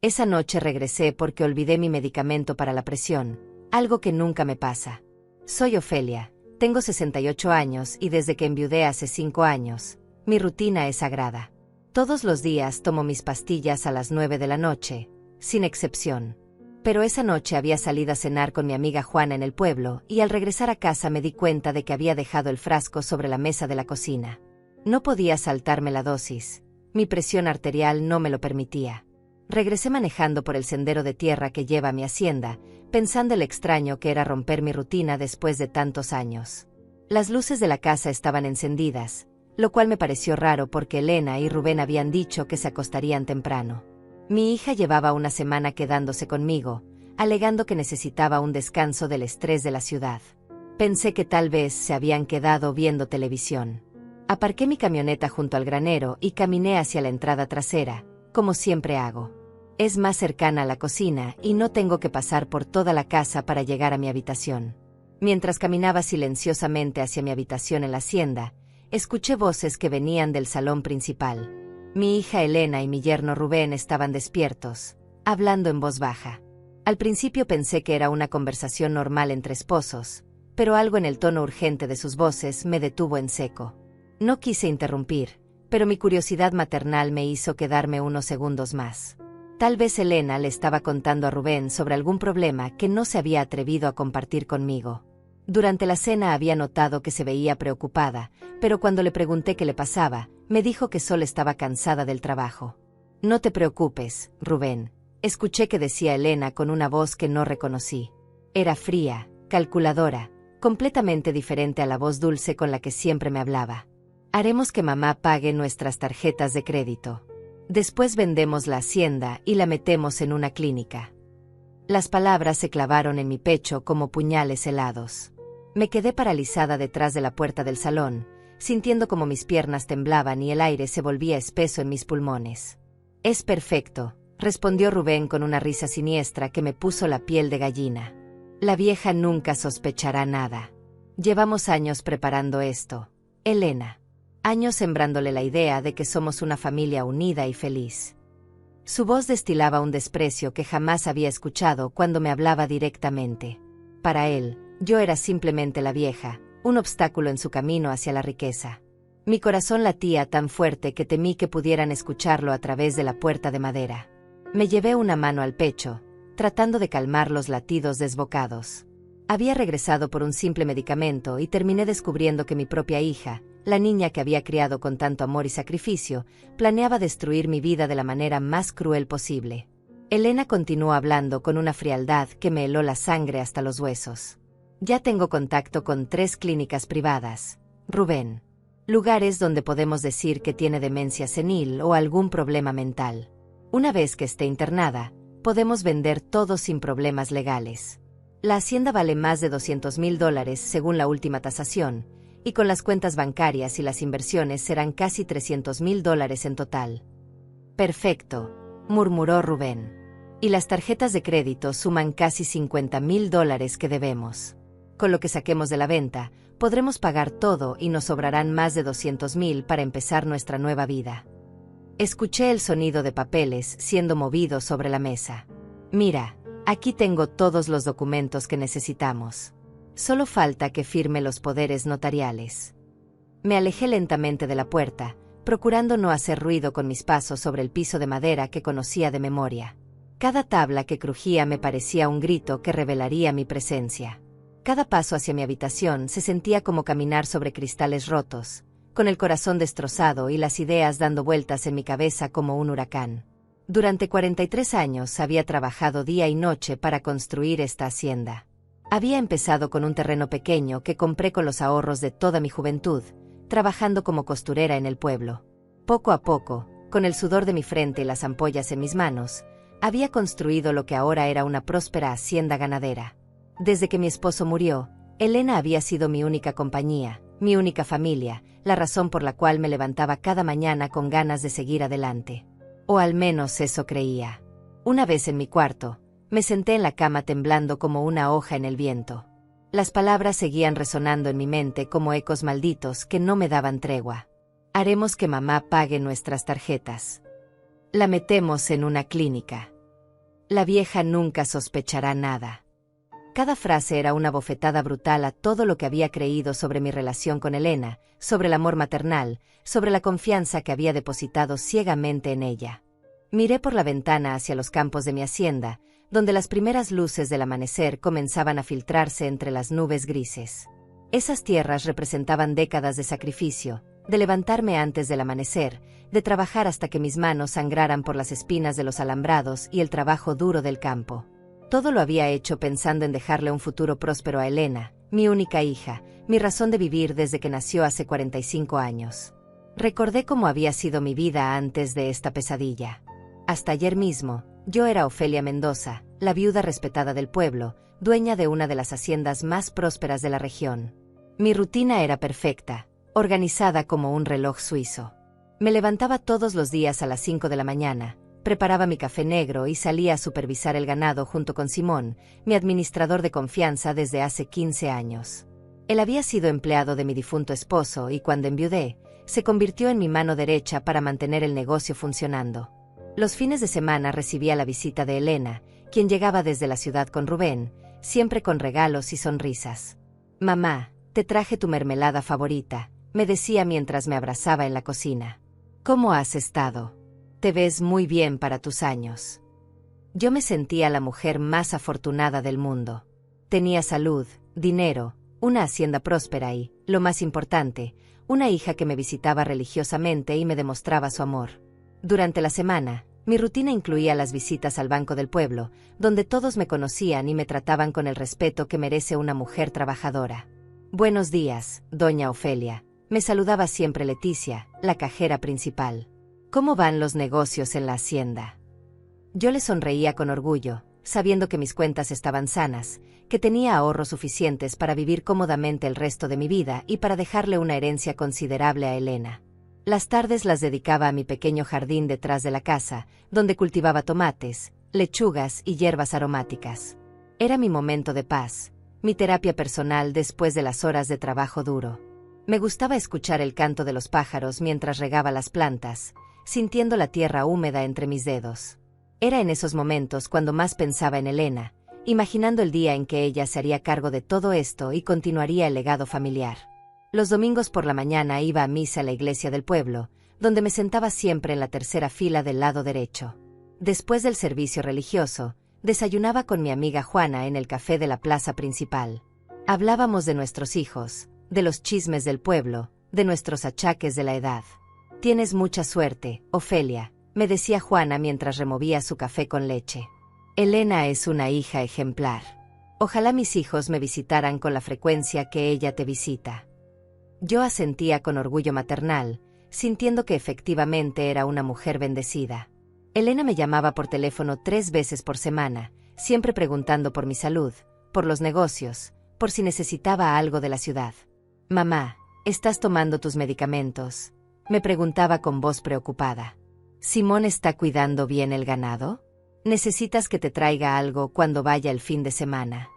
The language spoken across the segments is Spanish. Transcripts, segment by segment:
Esa noche regresé porque olvidé mi medicamento para la presión, algo que nunca me pasa. Soy Ofelia, tengo 68 años y desde que enviudé hace 5 años, mi rutina es sagrada. Todos los días tomo mis pastillas a las 9 de la noche, sin excepción. Pero esa noche había salido a cenar con mi amiga Juana en el pueblo y al regresar a casa me di cuenta de que había dejado el frasco sobre la mesa de la cocina. No podía saltarme la dosis, mi presión arterial no me lo permitía. Regresé manejando por el sendero de tierra que lleva a mi hacienda, pensando el extraño que era romper mi rutina después de tantos años. Las luces de la casa estaban encendidas, lo cual me pareció raro porque Elena y Rubén habían dicho que se acostarían temprano. Mi hija llevaba una semana quedándose conmigo, alegando que necesitaba un descanso del estrés de la ciudad. Pensé que tal vez se habían quedado viendo televisión. Aparqué mi camioneta junto al granero y caminé hacia la entrada trasera, como siempre hago. Es más cercana a la cocina y no tengo que pasar por toda la casa para llegar a mi habitación. Mientras caminaba silenciosamente hacia mi habitación en la hacienda, escuché voces que venían del salón principal. Mi hija Elena y mi yerno Rubén estaban despiertos, hablando en voz baja. Al principio pensé que era una conversación normal entre esposos, pero algo en el tono urgente de sus voces me detuvo en seco. No quise interrumpir, pero mi curiosidad maternal me hizo quedarme unos segundos más. Tal vez Elena le estaba contando a Rubén sobre algún problema que no se había atrevido a compartir conmigo. Durante la cena había notado que se veía preocupada, pero cuando le pregunté qué le pasaba, me dijo que solo estaba cansada del trabajo. No te preocupes, Rubén, escuché que decía Elena con una voz que no reconocí. Era fría, calculadora, completamente diferente a la voz dulce con la que siempre me hablaba. Haremos que mamá pague nuestras tarjetas de crédito. Después vendemos la hacienda y la metemos en una clínica. Las palabras se clavaron en mi pecho como puñales helados. Me quedé paralizada detrás de la puerta del salón, sintiendo como mis piernas temblaban y el aire se volvía espeso en mis pulmones. Es perfecto, respondió Rubén con una risa siniestra que me puso la piel de gallina. La vieja nunca sospechará nada. Llevamos años preparando esto, Elena. Años sembrándole la idea de que somos una familia unida y feliz. Su voz destilaba un desprecio que jamás había escuchado cuando me hablaba directamente. Para él, yo era simplemente la vieja, un obstáculo en su camino hacia la riqueza. Mi corazón latía tan fuerte que temí que pudieran escucharlo a través de la puerta de madera. Me llevé una mano al pecho, tratando de calmar los latidos desbocados. Había regresado por un simple medicamento y terminé descubriendo que mi propia hija, la niña que había criado con tanto amor y sacrificio, planeaba destruir mi vida de la manera más cruel posible. Elena continuó hablando con una frialdad que me heló la sangre hasta los huesos. Ya tengo contacto con 3 clínicas privadas, Rubén. Lugares donde podemos decir que tiene demencia senil o algún problema mental. Una vez que esté internada, podemos vender todo sin problemas legales. La hacienda vale más de $200,000 según la última tasación, y con las cuentas bancarias y las inversiones serán casi $300,000 en total. Perfecto, murmuró Rubén. Y las tarjetas de crédito suman casi $50,000 que debemos. Con lo que saquemos de la venta, podremos pagar todo y nos sobrarán más de $200,000 para empezar nuestra nueva vida. Escuché el sonido de papeles siendo movidos sobre la mesa. Mira, aquí tengo todos los documentos que necesitamos. Solo falta que firme los poderes notariales. Me alejé lentamente de la puerta, procurando no hacer ruido con mis pasos sobre el piso de madera que conocía de memoria. Cada tabla que crujía me parecía un grito que revelaría mi presencia. Cada paso hacia mi habitación se sentía como caminar sobre cristales rotos, con el corazón destrozado y las ideas dando vueltas en mi cabeza como un huracán. Durante 43 años había trabajado día y noche para construir esta hacienda. Había empezado con un terreno pequeño que compré con los ahorros de toda mi juventud, trabajando como costurera en el pueblo. Poco a poco, con el sudor de mi frente y las ampollas en mis manos, había construido lo que ahora era una próspera hacienda ganadera. Desde que mi esposo murió, Elena había sido mi única compañía, mi única familia, la razón por la cual me levantaba cada mañana con ganas de seguir adelante. O al menos eso creía. Una vez en mi cuarto, me senté en la cama temblando como una hoja en el viento. Las palabras seguían resonando en mi mente como ecos malditos que no me daban tregua. Haremos que mamá pague nuestras tarjetas. La metemos en una clínica. La vieja nunca sospechará nada. Cada frase era una bofetada brutal a todo lo que había creído sobre mi relación con Elena, sobre el amor maternal, sobre la confianza que había depositado ciegamente en ella. Miré por la ventana hacia los campos de mi hacienda, donde las primeras luces del amanecer comenzaban a filtrarse entre las nubes grises. Esas tierras representaban décadas de sacrificio, de levantarme antes del amanecer, de trabajar hasta que mis manos sangraran por las espinas de los alambrados y el trabajo duro del campo. Todo lo había hecho pensando en dejarle un futuro próspero a Elena, mi única hija, mi razón de vivir desde que nació hace 45 años. Recordé cómo había sido mi vida antes de esta pesadilla. Hasta ayer mismo, yo era Ofelia Mendoza, la viuda respetada del pueblo, dueña de una de las haciendas más prósperas de la región. Mi rutina era perfecta, organizada como un reloj suizo. Me levantaba todos los días a las 5 de la mañana, preparaba mi café negro y salía a supervisar el ganado junto con Simón, mi administrador de confianza desde hace 15 años. Él había sido empleado de mi difunto esposo y cuando enviudé, se convirtió en mi mano derecha para mantener el negocio funcionando. Los fines de semana recibía la visita de Elena, quien llegaba desde la ciudad con Rubén, siempre con regalos y sonrisas. «Mamá, te traje tu mermelada favorita», me decía mientras me abrazaba en la cocina. «¿Cómo has estado? Te ves muy bien para tus años». Yo me sentía la mujer más afortunada del mundo. Tenía salud, dinero, una hacienda próspera y, lo más importante, una hija que me visitaba religiosamente y me demostraba su amor. Durante la semana, mi rutina incluía las visitas al Banco del Pueblo, donde todos me conocían y me trataban con el respeto que merece una mujer trabajadora. «Buenos días, doña Ofelia», me saludaba siempre Leticia, la cajera principal. «¿Cómo van los negocios en la hacienda?». Yo le sonreía con orgullo, sabiendo que mis cuentas estaban sanas, que tenía ahorros suficientes para vivir cómodamente el resto de mi vida y para dejarle una herencia considerable a Elena. Las tardes las dedicaba a mi pequeño jardín detrás de la casa, donde cultivaba tomates, lechugas y hierbas aromáticas. Era mi momento de paz, mi terapia personal después de las horas de trabajo duro. Me gustaba escuchar el canto de los pájaros mientras regaba las plantas, sintiendo la tierra húmeda entre mis dedos. Era en esos momentos cuando más pensaba en Elena, imaginando el día en que ella se haría cargo de todo esto y continuaría el legado familiar. Los domingos por la mañana iba a misa a la iglesia del pueblo, donde me sentaba siempre en la tercera fila del lado derecho. Después del servicio religioso, desayunaba con mi amiga Juana en el café de la plaza principal. Hablábamos de nuestros hijos, de los chismes del pueblo, de nuestros achaques de la edad. «Tienes mucha suerte, Ofelia», me decía Juana mientras removía su café con leche. «Elena es una hija ejemplar. Ojalá mis hijos me visitaran con la frecuencia que ella te visita». Yo asentía con orgullo maternal, sintiendo que efectivamente era una mujer bendecida. Elena me llamaba por teléfono 3 veces por semana, siempre preguntando por mi salud, por los negocios, por si necesitaba algo de la ciudad. «Mamá, ¿estás tomando tus medicamentos?», me preguntaba con voz preocupada. «¿Simón está cuidando bien el ganado? ¿Necesitas que te traiga algo cuando vaya el fin de semana?».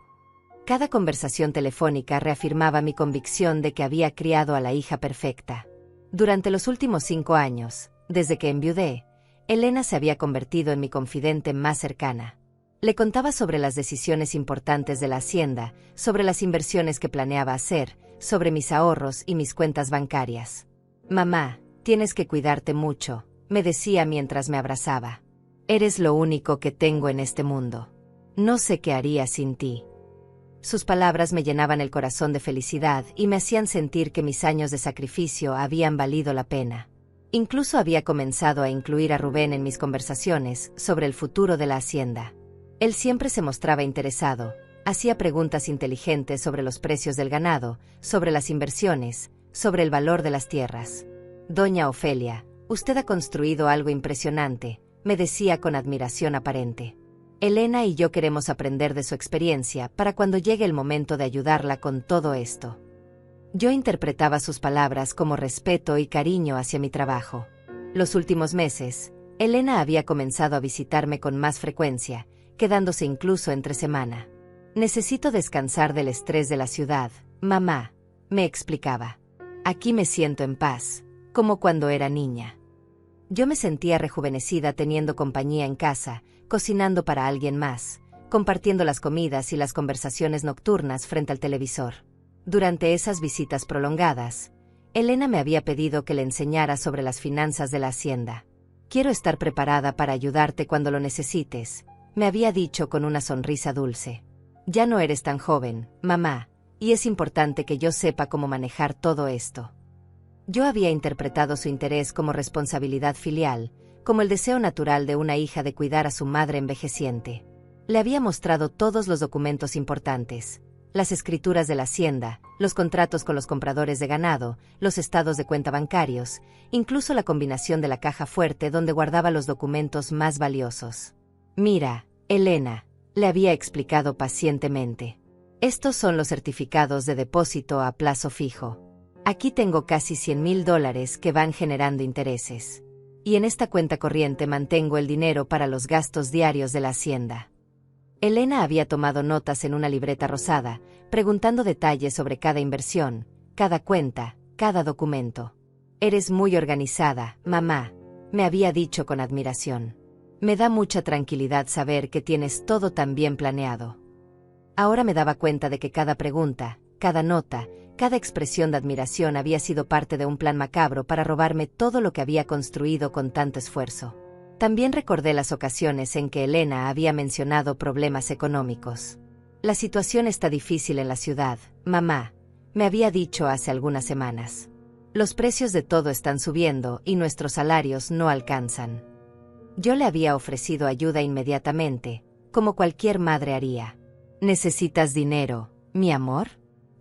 Cada conversación telefónica reafirmaba mi convicción de que había criado a la hija perfecta. Durante los últimos 5 años, desde que enviudé, Elena se había convertido en mi confidente más cercana. Le contaba sobre las decisiones importantes de la hacienda, sobre las inversiones que planeaba hacer, sobre mis ahorros y mis cuentas bancarias. «Mamá, tienes que cuidarte mucho», me decía mientras me abrazaba. «Eres lo único que tengo en este mundo. No sé qué haría sin ti». Sus palabras me llenaban el corazón de felicidad y me hacían sentir que mis años de sacrificio habían valido la pena. Incluso había comenzado a incluir a Rubén en mis conversaciones sobre el futuro de la hacienda. Él siempre se mostraba interesado, hacía preguntas inteligentes sobre los precios del ganado, sobre las inversiones, sobre el valor de las tierras. «Doña Ofelia, usted ha construido algo impresionante», me decía con admiración aparente. «Elena y yo queremos aprender de su experiencia para cuando llegue el momento de ayudarla con todo esto». Yo interpretaba sus palabras como respeto y cariño hacia mi trabajo. Los últimos meses, Elena había comenzado a visitarme con más frecuencia, quedándose incluso entre semana. «Necesito descansar del estrés de la ciudad, mamá», me explicaba. «Aquí me siento en paz, como cuando era niña». Yo me sentía rejuvenecida teniendo compañía en casa, cocinando para alguien más, compartiendo las comidas y las conversaciones nocturnas frente al televisor. Durante esas visitas prolongadas, Elena me había pedido que le enseñara sobre las finanzas de la hacienda. «Quiero estar preparada para ayudarte cuando lo necesites», me había dicho con una sonrisa dulce. «Ya no eres tan joven, mamá, y es importante que yo sepa cómo manejar todo esto». Yo había interpretado su interés como responsabilidad filial, como el deseo natural de una hija de cuidar a su madre envejeciente. Le había mostrado todos los documentos importantes: las escrituras de la hacienda, los contratos con los compradores de ganado, los estados de cuenta bancarios, incluso la combinación de la caja fuerte donde guardaba los documentos más valiosos. «Mira, Elena», le había explicado pacientemente. «Estos son los certificados de depósito a plazo fijo. Aquí tengo casi $100,000 que van generando intereses. Y en esta cuenta corriente mantengo el dinero para los gastos diarios de la hacienda». Elena había tomado notas en una libreta rosada, preguntando detalles sobre cada inversión, cada cuenta, cada documento. «Eres muy organizada, mamá», me había dicho con admiración. «Me da mucha tranquilidad saber que tienes todo tan bien planeado». Ahora me daba cuenta de que cada pregunta, cada nota, cada expresión de admiración había sido parte de un plan macabro para robarme todo lo que había construido con tanto esfuerzo. También recordé las ocasiones en que Elena había mencionado problemas económicos. «La situación está difícil en la ciudad, mamá», me había dicho hace algunas semanas. «Los precios de todo están subiendo y nuestros salarios no alcanzan». Yo le había ofrecido ayuda inmediatamente, como cualquier madre haría. «¿Necesitas dinero, mi amor?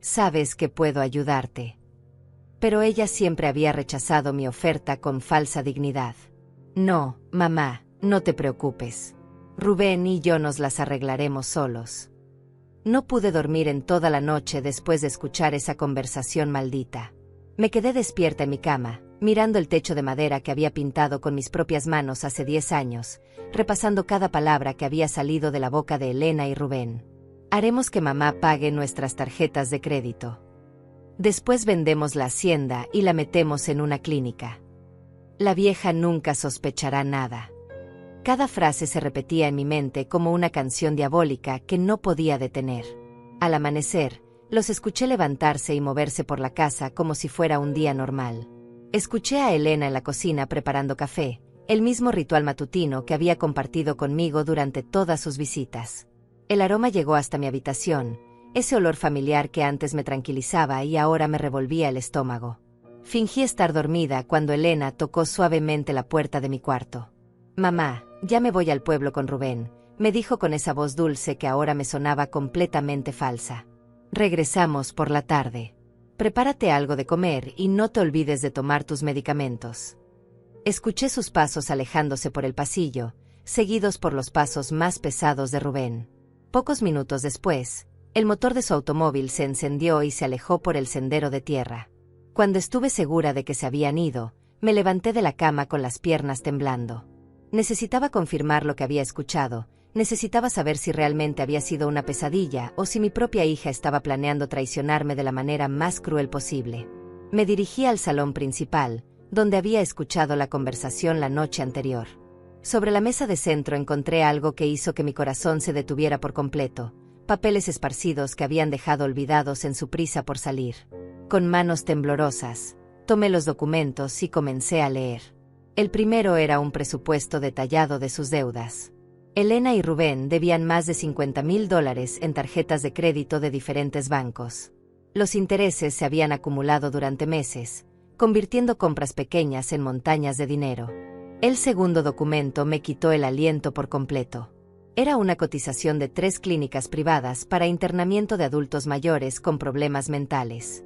Sabes que puedo ayudarte». Pero ella siempre había rechazado mi oferta con falsa dignidad. «No, mamá, no te preocupes. Rubén y yo nos las arreglaremos solos». No pude dormir en toda la noche después de escuchar esa conversación maldita. Me quedé despierta en mi cama, mirando el techo de madera que había pintado con mis propias manos hace 10 años, repasando cada palabra que había salido de la boca de Elena y Rubén. «Haremos que mamá pague nuestras tarjetas de crédito. Después vendemos la hacienda y la metemos en una clínica. La vieja nunca sospechará nada». Cada frase se repetía en mi mente como una canción diabólica que no podía detener. Al amanecer, los escuché levantarse y moverse por la casa como si fuera un día normal. Escuché a Elena en la cocina preparando café, el mismo ritual matutino que había compartido conmigo durante todas sus visitas. El aroma llegó hasta mi habitación, ese olor familiar que antes me tranquilizaba y ahora me revolvía el estómago. Fingí estar dormida cuando Elena tocó suavemente la puerta de mi cuarto. «Mamá, ya me voy al pueblo con Rubén», me dijo con esa voz dulce que ahora me sonaba completamente falsa. «Regresamos por la tarde. Prepárate algo de comer y no te olvides de tomar tus medicamentos». Escuché sus pasos alejándose por el pasillo, seguidos por los pasos más pesados de Rubén. Pocos minutos después, el motor de su automóvil se encendió y se alejó por el sendero de tierra. Cuando estuve segura de que se habían ido, me levanté de la cama con las piernas temblando. Necesitaba confirmar lo que había escuchado, necesitaba saber si realmente había sido una pesadilla o si mi propia hija estaba planeando traicionarme de la manera más cruel posible. Me dirigí al salón principal, donde había escuchado la conversación la noche anterior. Sobre la mesa de centro encontré algo que hizo que mi corazón se detuviera por completo: papeles esparcidos que habían dejado olvidados en su prisa por salir. Con manos temblorosas, tomé los documentos y comencé a leer. El primero era un presupuesto detallado de sus deudas. Elena y Rubén debían más de $50,000 en tarjetas de crédito de diferentes bancos. Los intereses se habían acumulado durante meses, convirtiendo compras pequeñas en montañas de dinero. El segundo documento me quitó el aliento por completo. Era una cotización de 3 clínicas privadas para internamiento de adultos mayores con problemas mentales.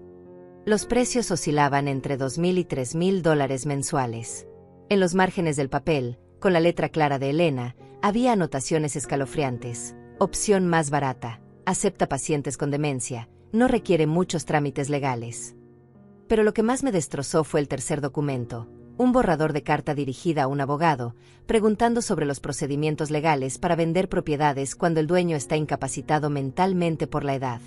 Los precios oscilaban entre $2,000 y $3,000 mensuales. En los márgenes del papel, con la letra clara de Elena, había anotaciones escalofriantes: opción más barata, acepta pacientes con demencia, no requiere muchos trámites legales. Pero lo que más me destrozó fue el tercer documento, un borrador de carta dirigida a un abogado, preguntando sobre los procedimientos legales para vender propiedades cuando el dueño está incapacitado mentalmente por la edad.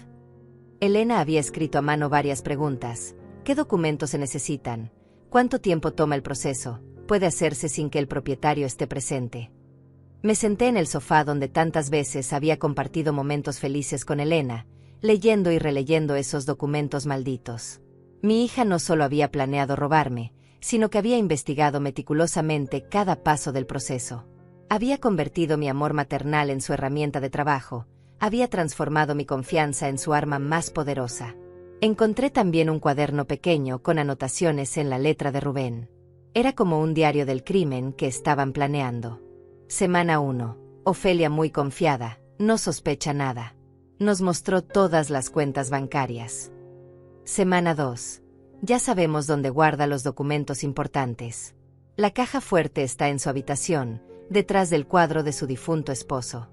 Elena había escrito a mano varias preguntas: ¿qué documentos se necesitan? ¿Cuánto tiempo toma el proceso? ¿Puede hacerse sin que el propietario esté presente? Me senté en el sofá donde tantas veces había compartido momentos felices con Elena, leyendo y releyendo esos documentos malditos. Mi hija no solo había planeado robarme, sino que había investigado meticulosamente cada paso del proceso. Había convertido mi amor maternal en su herramienta de trabajo, había transformado mi confianza en su arma más poderosa. Encontré también un cuaderno pequeño con anotaciones en la letra de Rubén. Era como un diario del crimen que estaban planeando. Semana 1. Ofelia muy confiada, no sospecha nada. Nos mostró todas las cuentas bancarias. Semana 2. Ya sabemos dónde guarda los documentos importantes. La caja fuerte está en su habitación, detrás del cuadro de su difunto esposo.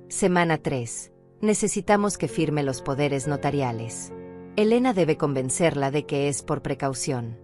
Semana 3. Necesitamos que firme los poderes notariales. Elena debe convencerla de que es por precaución.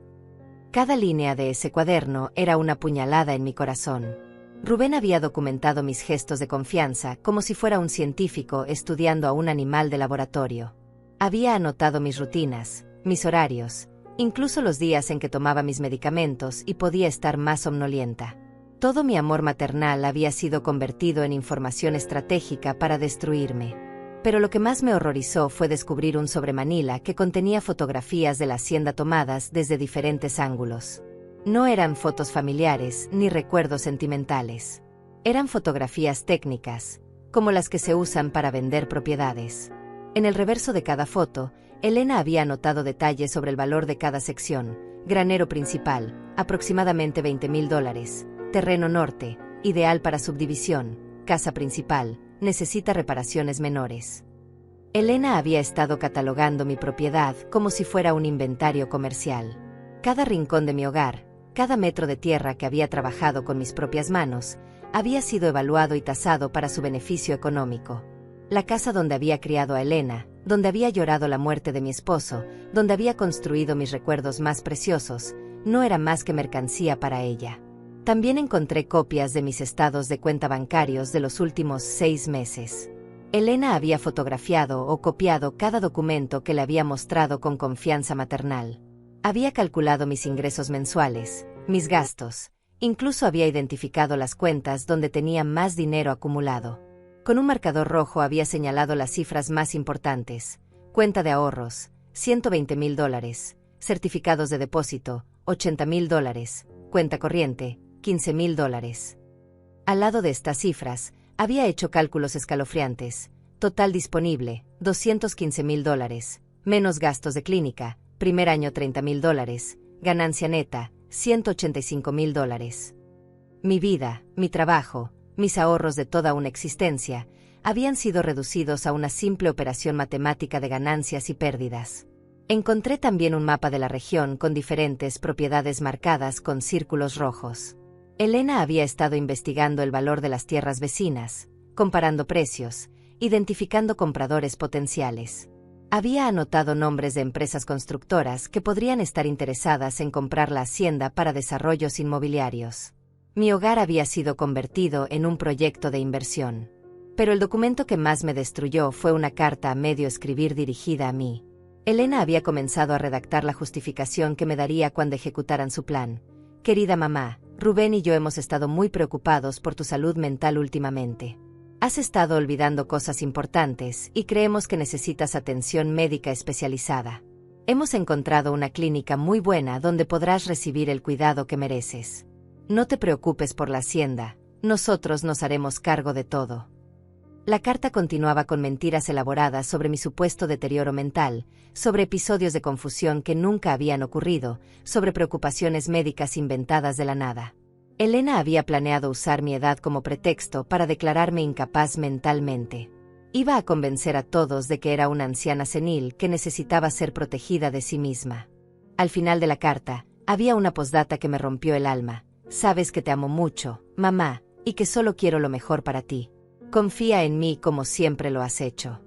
Cada línea de ese cuaderno era una puñalada en mi corazón. Rubén había documentado mis gestos de confianza como si fuera un científico estudiando a un animal de laboratorio. Había anotado mis rutinas, mis horarios, incluso los días en que tomaba mis medicamentos y podía estar más somnolienta. Todo mi amor maternal había sido convertido en información estratégica para destruirme. Pero lo que más me horrorizó fue descubrir un sobremanila que contenía fotografías de la hacienda tomadas desde diferentes ángulos. No eran fotos familiares ni recuerdos sentimentales. Eran fotografías técnicas, como las que se usan para vender propiedades. En el reverso de cada foto, Elena había anotado detalles sobre el valor de cada sección: granero principal, aproximadamente $20,000, terreno norte, ideal para subdivisión, casa principal, necesita reparaciones menores. Elena había estado catalogando mi propiedad como si fuera un inventario comercial. Cada rincón de mi hogar, cada metro de tierra que había trabajado con mis propias manos, había sido evaluado y tasado para su beneficio económico. La casa donde había criado a Elena, donde había llorado la muerte de mi esposo, donde había construido mis recuerdos más preciosos, no era más que mercancía para ella. También encontré copias de mis estados de cuenta bancarios de los últimos 6 meses. Elena había fotografiado o copiado cada documento que le había mostrado con confianza maternal. Había calculado mis ingresos mensuales, mis gastos, incluso había identificado las cuentas donde tenía más dinero acumulado. Con un marcador rojo había señalado las cifras más importantes: cuenta de ahorros, $120,000, certificados de depósito, $80,000, cuenta corriente, $15,000. Al lado de estas cifras, había hecho cálculos escalofriantes: total disponible, $215,000, menos gastos de clínica, primer año $30,000, ganancia neta, $185,000. Mi vida, mi trabajo, mis ahorros de toda una existencia, habían sido reducidos a una simple operación matemática de ganancias y pérdidas. Encontré también un mapa de la región con diferentes propiedades marcadas con círculos rojos. Elena había estado investigando el valor de las tierras vecinas, comparando precios, identificando compradores potenciales. Había anotado nombres de empresas constructoras que podrían estar interesadas en comprar la hacienda para desarrollos inmobiliarios. Mi hogar había sido convertido en un proyecto de inversión. Pero el documento que más me destruyó fue una carta a medio escribir dirigida a mí. Elena había comenzado a redactar la justificación que me daría cuando ejecutaran su plan. Querida mamá, Rubén y yo hemos estado muy preocupados por tu salud mental últimamente. Has estado olvidando cosas importantes y creemos que necesitas atención médica especializada. Hemos encontrado una clínica muy buena donde podrás recibir el cuidado que mereces. No te preocupes por la hacienda, nosotros nos haremos cargo de todo. La carta continuaba con mentiras elaboradas sobre mi supuesto deterioro mental, sobre episodios de confusión que nunca habían ocurrido, sobre preocupaciones médicas inventadas de la nada. Elena había planeado usar mi edad como pretexto para declararme incapaz mentalmente. Iba a convencer a todos de que era una anciana senil que necesitaba ser protegida de sí misma. Al final de la carta, había una postdata que me rompió el alma. Sabes que te amo mucho, mamá, y que solo quiero lo mejor para ti. Confía en mí como siempre lo has hecho.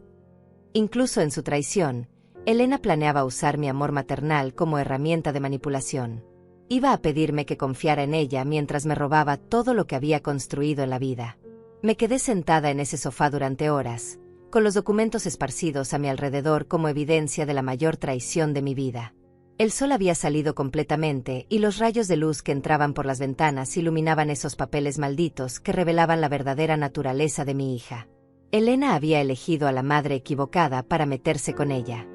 Incluso en su traición, Elena planeaba usar mi amor maternal como herramienta de manipulación. Iba a pedirme que confiara en ella mientras me robaba todo lo que había construido en la vida. Me quedé sentada en ese sofá durante horas, con los documentos esparcidos a mi alrededor como evidencia de la mayor traición de mi vida. El sol había salido completamente y los rayos de luz que entraban por las ventanas iluminaban esos papeles malditos que revelaban la verdadera naturaleza de mi hija. Elena había elegido a la madre equivocada para meterse con ella.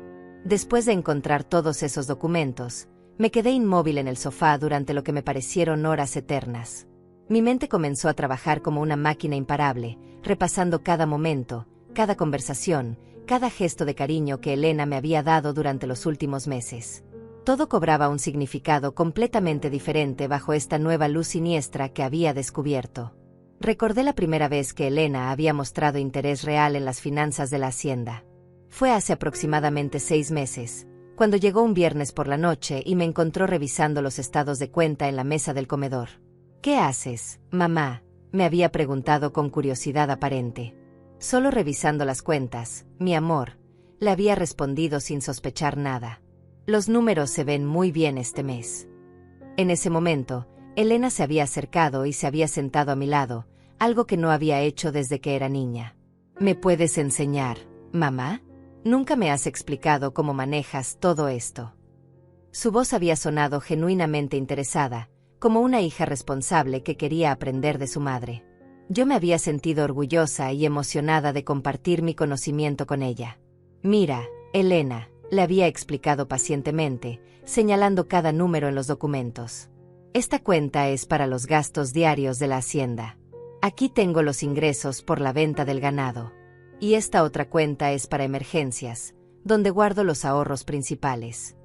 Después de encontrar todos esos documentos, me quedé inmóvil en el sofá durante lo que me parecieron horas eternas. Mi mente comenzó a trabajar como una máquina imparable, repasando cada momento, cada conversación, cada gesto de cariño que Elena me había dado durante los últimos meses. Todo cobraba un significado completamente diferente bajo esta nueva luz siniestra que había descubierto. Recordé la primera vez que Elena había mostrado interés real en las finanzas de la hacienda. Fue hace aproximadamente 6 meses, cuando llegó un viernes por la noche y me encontró revisando los estados de cuenta en la mesa del comedor. «¿Qué haces, mamá?», me había preguntado con curiosidad aparente. «Solo revisando las cuentas, mi amor», le había respondido sin sospechar nada. «Los números se ven muy bien este mes». En ese momento, Elena se había acercado y se había sentado a mi lado, algo que no había hecho desde que era niña. «¿Me puedes enseñar, mamá? Nunca me has explicado cómo manejas todo esto». Su voz había sonado genuinamente interesada, como una hija responsable que quería aprender de su madre. Yo me había sentido orgullosa y emocionada de compartir mi conocimiento con ella. «Mira, Elena», le había explicado pacientemente, señalando cada número en los documentos. «Esta cuenta es para los gastos diarios de la hacienda. Aquí tengo los ingresos por la venta del ganado. Y esta otra cuenta es para emergencias, donde guardo los ahorros principales».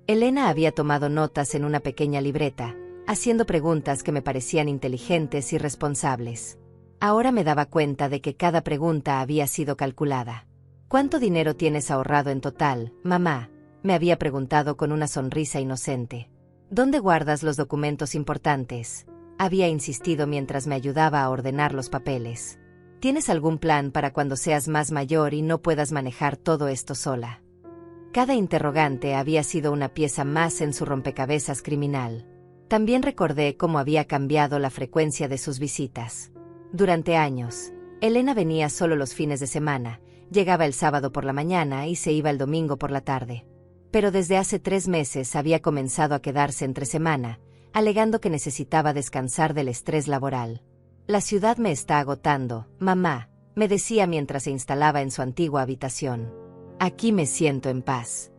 Elena había tomado notas en una pequeña libreta, haciendo preguntas que me parecían inteligentes y responsables. Ahora me daba cuenta de que cada pregunta había sido calculada. «¿Cuánto dinero tienes ahorrado en total, mamá?», me había preguntado con una sonrisa inocente. «¿Dónde guardas los documentos importantes?», había insistido mientras me ayudaba a ordenar los papeles. «¿Tienes algún plan para cuando seas más mayor y no puedas manejar todo esto sola?». Cada interrogante había sido una pieza más en su rompecabezas criminal. También recordé cómo había cambiado la frecuencia de sus visitas. Durante años, Elena venía solo los fines de semana, llegaba el sábado por la mañana y se iba el domingo por la tarde. Pero desde hace 3 meses había comenzado a quedarse entre semana, alegando que necesitaba descansar del estrés laboral. «La ciudad me está agotando, mamá», me decía mientras se instalaba en su antigua habitación. «Aquí me siento en paz».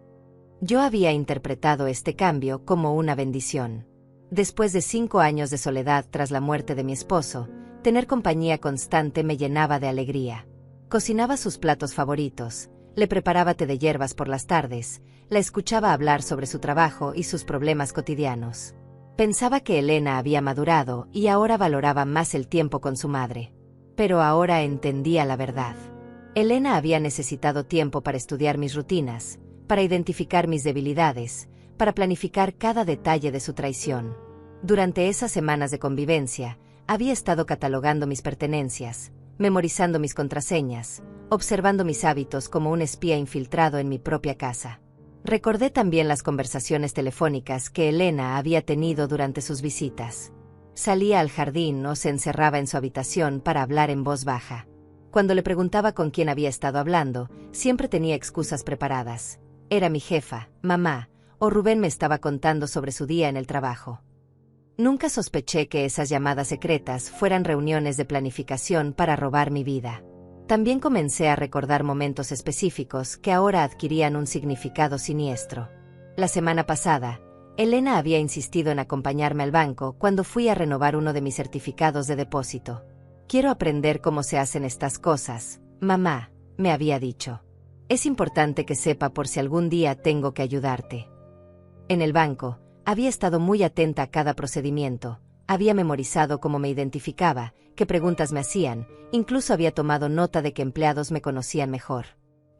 Yo había interpretado este cambio como una bendición. Después de 5 años de soledad tras la muerte de mi esposo, tener compañía constante me llenaba de alegría. Cocinaba sus platos favoritos, le preparaba té de hierbas por las tardes, la escuchaba hablar sobre su trabajo y sus problemas cotidianos. Pensaba que Elena había madurado y ahora valoraba más el tiempo con su madre. Pero ahora entendía la verdad. Elena había necesitado tiempo para estudiar mis rutinas, para identificar mis debilidades, para planificar cada detalle de su traición. Durante esas semanas de convivencia, había estado catalogando mis pertenencias, memorizando mis contraseñas, observando mis hábitos como un espía infiltrado en mi propia casa. Recordé también las conversaciones telefónicas que Elena había tenido durante sus visitas. Salía al jardín o se encerraba en su habitación para hablar en voz baja. Cuando le preguntaba con quién había estado hablando, siempre tenía excusas preparadas. Era mi jefa, mamá, o Rubén me estaba contando sobre su día en el trabajo. Nunca sospeché que esas llamadas secretas fueran reuniones de planificación para robar mi vida. También comencé a recordar momentos específicos que ahora adquirían un significado siniestro. La semana pasada, Elena había insistido en acompañarme al banco cuando fui a renovar uno de mis certificados de depósito. «Quiero aprender cómo se hacen estas cosas, mamá», me había dicho. «Es importante que sepa por si algún día tengo que ayudarte». En el banco, había estado muy atenta a cada procedimiento, había memorizado cómo me identificaba, qué preguntas me hacían, incluso había tomado nota de que empleados me conocían mejor.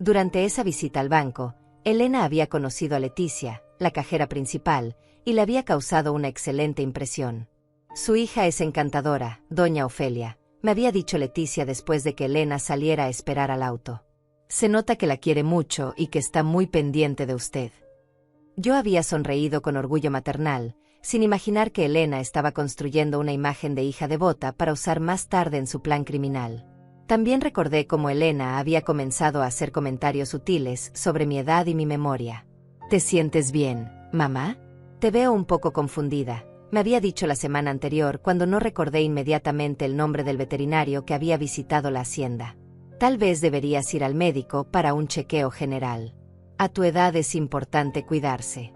Durante esa visita al banco, Elena había conocido a Leticia, la cajera principal, y le había causado una excelente impresión. «Su hija es encantadora, doña Ofelia», me había dicho Leticia después de que Elena saliera a esperar al auto. «Se nota que la quiere mucho y que está muy pendiente de usted». Yo había sonreído con orgullo maternal, sin imaginar que Elena estaba construyendo una imagen de hija devota para usar más tarde en su plan criminal. También recordé cómo Elena había comenzado a hacer comentarios sutiles sobre mi edad y mi memoria. «¿Te sientes bien, ¿Mamá? Te veo un poco confundida. Me había dicho la semana anterior cuando no recordé inmediatamente el nombre del veterinario que había visitado la hacienda. Tal vez deberías ir al médico para un chequeo general. A tu edad es importante cuidarse.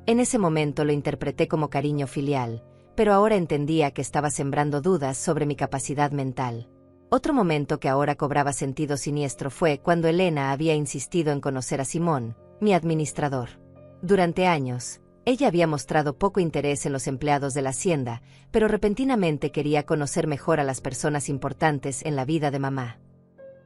En ese momento lo interpreté como cariño filial, pero ahora entendía que estaba sembrando dudas sobre mi capacidad mental. Otro momento que ahora cobraba sentido siniestro fue cuando Elena había insistido en conocer a Simón, mi administrador. Durante años, ella había mostrado poco interés en los empleados de la hacienda, pero repentinamente quería conocer mejor a las personas importantes en la vida de mamá.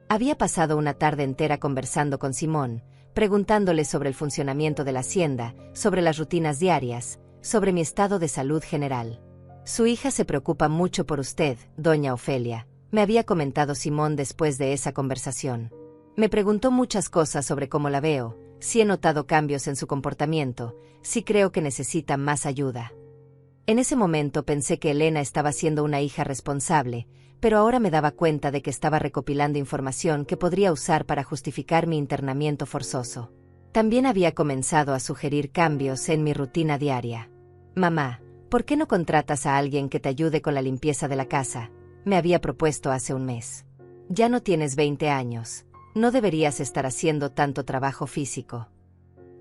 Había pasado una tarde entera conversando con Simón, preguntándole sobre el funcionamiento de la hacienda, sobre las rutinas diarias, sobre mi estado de salud general. Su hija se preocupa mucho por usted, doña Ofelia, me había comentado Simón después de esa conversación. Me preguntó muchas cosas sobre cómo la veo, si he notado cambios en su comportamiento, si creo que necesita más ayuda. En ese momento pensé que Elena estaba siendo una hija responsable, pero ahora me daba cuenta de que estaba recopilando información que podría usar para justificar mi internamiento forzoso. También había comenzado a sugerir cambios en mi rutina diaria. Mamá, ¿por qué no contratas a alguien que te ayude con la limpieza de la casa? Me había propuesto hace un mes. Ya no tienes 20 años. No deberías estar haciendo tanto trabajo físico.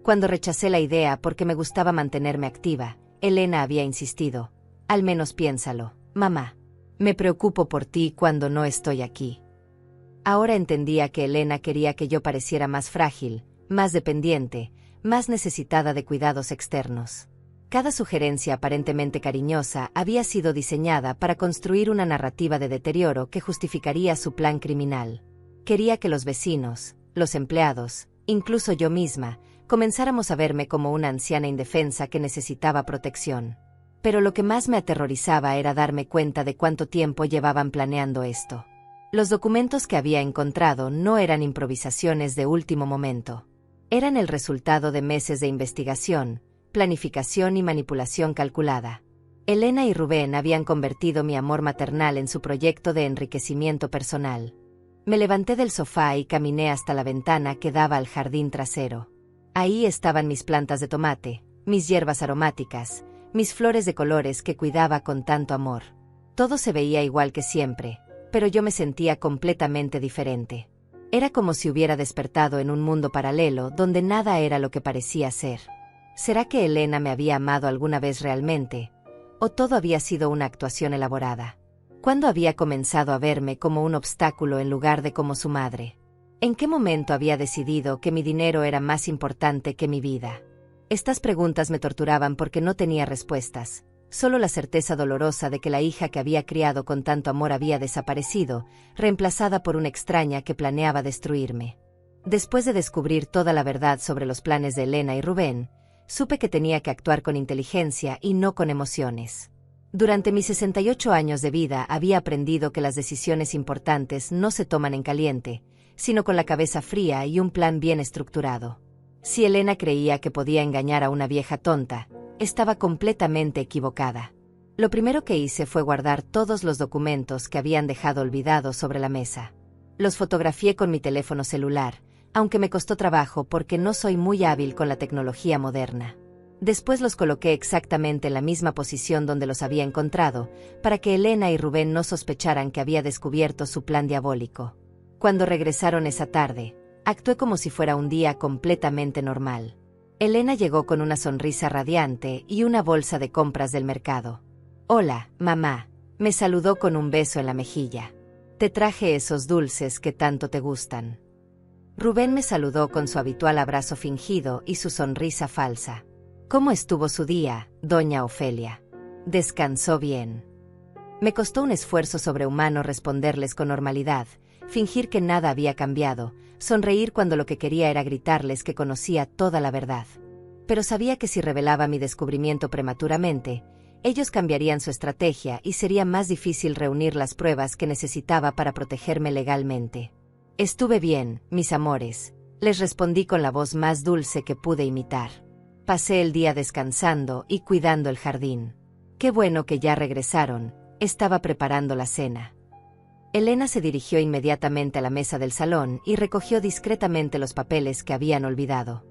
Cuando rechacé la idea porque me gustaba mantenerme activa, Elena había insistido. Al menos piénsalo, mamá. Me preocupo por ti cuando no estoy aquí. Ahora entendía que Elena quería que yo pareciera más frágil, más dependiente, más necesitada de cuidados externos. Cada sugerencia aparentemente cariñosa había sido diseñada para construir una narrativa de deterioro que justificaría su plan criminal. Quería que los vecinos, los empleados, incluso yo misma, comenzáramos a verme como una anciana indefensa que necesitaba protección. Pero lo que más me aterrorizaba era darme cuenta de cuánto tiempo llevaban planeando esto. Los documentos que había encontrado no eran improvisaciones de último momento. Eran el resultado de meses de investigación, planificación y manipulación calculada. Elena y Rubén habían convertido mi amor maternal en su proyecto de enriquecimiento personal. Me levanté del sofá y caminé hasta la ventana que daba al jardín trasero. Ahí estaban mis plantas de tomate, mis hierbas aromáticas, mis flores de colores que cuidaba con tanto amor. Todo se veía igual que siempre, pero yo me sentía completamente diferente. Era como si hubiera despertado en un mundo paralelo donde nada era lo que parecía ser. ¿Será que Elena me había amado alguna vez realmente? ¿O todo había sido una actuación elaborada? ¿Cuándo había comenzado a verme como un obstáculo en lugar de como su madre? ¿En qué momento había decidido que mi dinero era más importante que mi vida? Estas preguntas me torturaban porque no tenía respuestas, solo la certeza dolorosa de que la hija que había criado con tanto amor había desaparecido, reemplazada por una extraña que planeaba destruirme. Después de descubrir toda la verdad sobre los planes de Elena y Rubén, supe que tenía que actuar con inteligencia y no con emociones. Durante mis 68 años de vida había aprendido que las decisiones importantes no se toman en caliente, sino con la cabeza fría y un plan bien estructurado. Si Elena creía que podía engañar a una vieja tonta, estaba completamente equivocada. Lo primero que hice fue guardar todos los documentos que habían dejado olvidados sobre la mesa. Los fotografié con mi teléfono celular, aunque me costó trabajo porque no soy muy hábil con la tecnología moderna. Después los coloqué exactamente en la misma posición donde los había encontrado, para que Elena y Rubén no sospecharan que había descubierto su plan diabólico. Cuando regresaron esa tarde, actué como si fuera un día completamente normal. Elena llegó con una sonrisa radiante y una bolsa de compras del mercado. «Hola, mamá», me saludó con un beso en la mejilla. «Te traje esos dulces que tanto te gustan». Rubén me saludó con su habitual abrazo fingido y su sonrisa falsa. «¿Cómo estuvo su día, doña Ofelia? ¿Descansó bien?» Me costó un esfuerzo sobrehumano responderles con normalidad, fingir que nada había cambiado, sonreír cuando lo que quería era gritarles que conocía toda la verdad. Pero sabía que si revelaba mi descubrimiento prematuramente, ellos cambiarían su estrategia y sería más difícil reunir las pruebas que necesitaba para protegerme legalmente. «Estuve bien, mis amores», les respondí con la voz más dulce que pude imitar. «Pasé el día descansando y cuidando el jardín. Qué bueno que ya regresaron, estaba preparando la cena». Elena se dirigió inmediatamente a la mesa del salón y recogió discretamente los papeles que habían olvidado.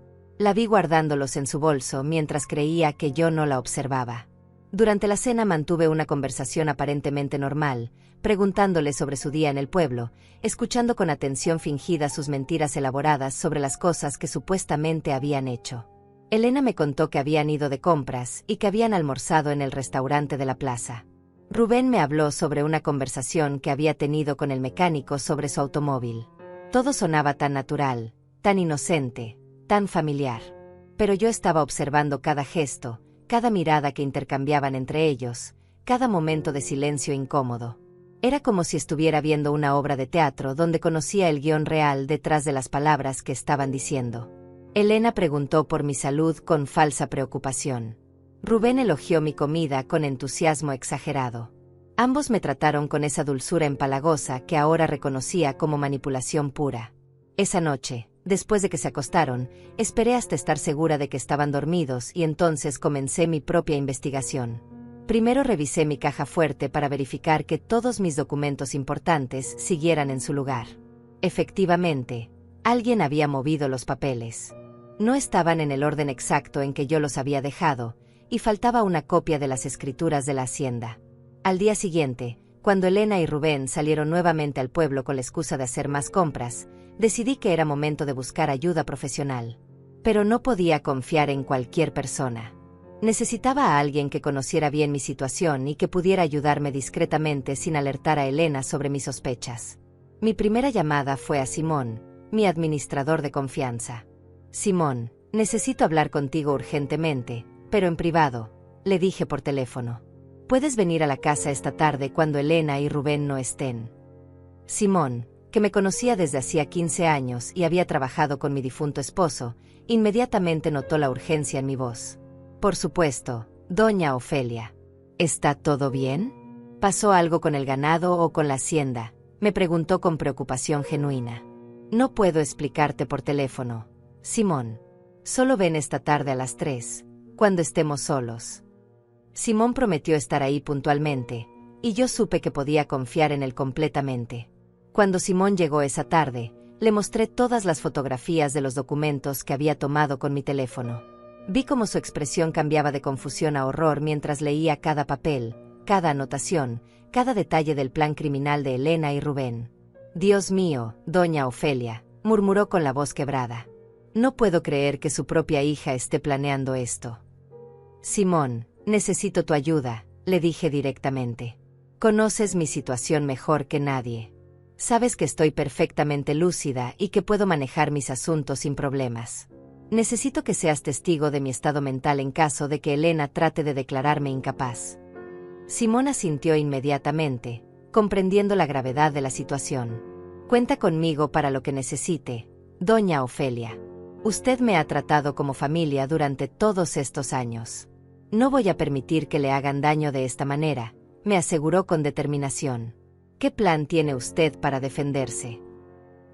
La vi guardándolos en su bolso mientras creía que yo no la observaba. Durante la cena mantuve una conversación aparentemente normal, preguntándole sobre su día en el pueblo, escuchando con atención fingida sus mentiras elaboradas sobre las cosas que supuestamente habían hecho. Elena me contó que habían ido de compras y que habían almorzado en el restaurante de la plaza. Rubén me habló sobre una conversación que había tenido con el mecánico sobre su automóvil. Todo sonaba tan natural, tan inocente, tan familiar. Pero yo estaba observando cada gesto, cada mirada que intercambiaban entre ellos, cada momento de silencio incómodo. Era como si estuviera viendo una obra de teatro donde conocía el guión real detrás de las palabras que estaban diciendo. Elena preguntó por mi salud con falsa preocupación. Rubén elogió mi comida con entusiasmo exagerado. Ambos me trataron con esa dulzura empalagosa que ahora reconocía como manipulación pura. Esa noche, después de que se acostaron, esperé hasta estar segura de que estaban dormidos y entonces comencé mi propia investigación. Primero revisé mi caja fuerte para verificar que todos mis documentos importantes siguieran en su lugar. Efectivamente, alguien había movido los papeles. No estaban en el orden exacto en que yo los había dejado, y faltaba una copia de las escrituras de la hacienda. Al día siguiente, cuando Elena y Rubén salieron nuevamente al pueblo con la excusa de hacer más compras, decidí que era momento de buscar ayuda profesional. Pero no podía confiar en cualquier persona. Necesitaba a alguien que conociera bien mi situación y que pudiera ayudarme discretamente sin alertar a Elena sobre mis sospechas. Mi primera llamada fue a Simón, mi administrador de confianza. Simón, necesito hablar contigo urgentemente, pero en privado, le dije por teléfono. ¿Puedes venir a la casa esta tarde cuando Elena y Rubén no estén? Simón, que me conocía desde hacía 15 años y había trabajado con mi difunto esposo, inmediatamente notó la urgencia en mi voz. Por supuesto, doña Ofelia. ¿Está todo bien? ¿Pasó algo con el ganado o con la hacienda?, me preguntó con preocupación genuina. No puedo explicarte por teléfono, Simón. Solo ven esta tarde a las 3, cuando estemos solos. Simón prometió estar ahí puntualmente, y yo supe que podía confiar en él completamente. Cuando Simón llegó esa tarde, le mostré todas las fotografías de los documentos que había tomado con mi teléfono. Vi cómo su expresión cambiaba de confusión a horror mientras leía cada papel, cada anotación, cada detalle del plan criminal de Elena y Rubén. Dios mío, doña Ofelia, murmuró con la voz quebrada. No puedo creer que su propia hija esté planeando esto. Simón, necesito tu ayuda, le dije directamente. Conoces mi situación mejor que nadie. Sabes que estoy perfectamente lúcida y que puedo manejar mis asuntos sin problemas. Necesito que seas testigo de mi estado mental en caso de que Elena trate de declararme incapaz. Simón asintió inmediatamente, comprendiendo la gravedad de la situación. Cuenta conmigo para lo que necesite, doña Ofelia. Usted me ha tratado como familia durante todos estos años. No voy a permitir que le hagan daño de esta manera, me aseguró con determinación. ¿Qué plan tiene usted para defenderse?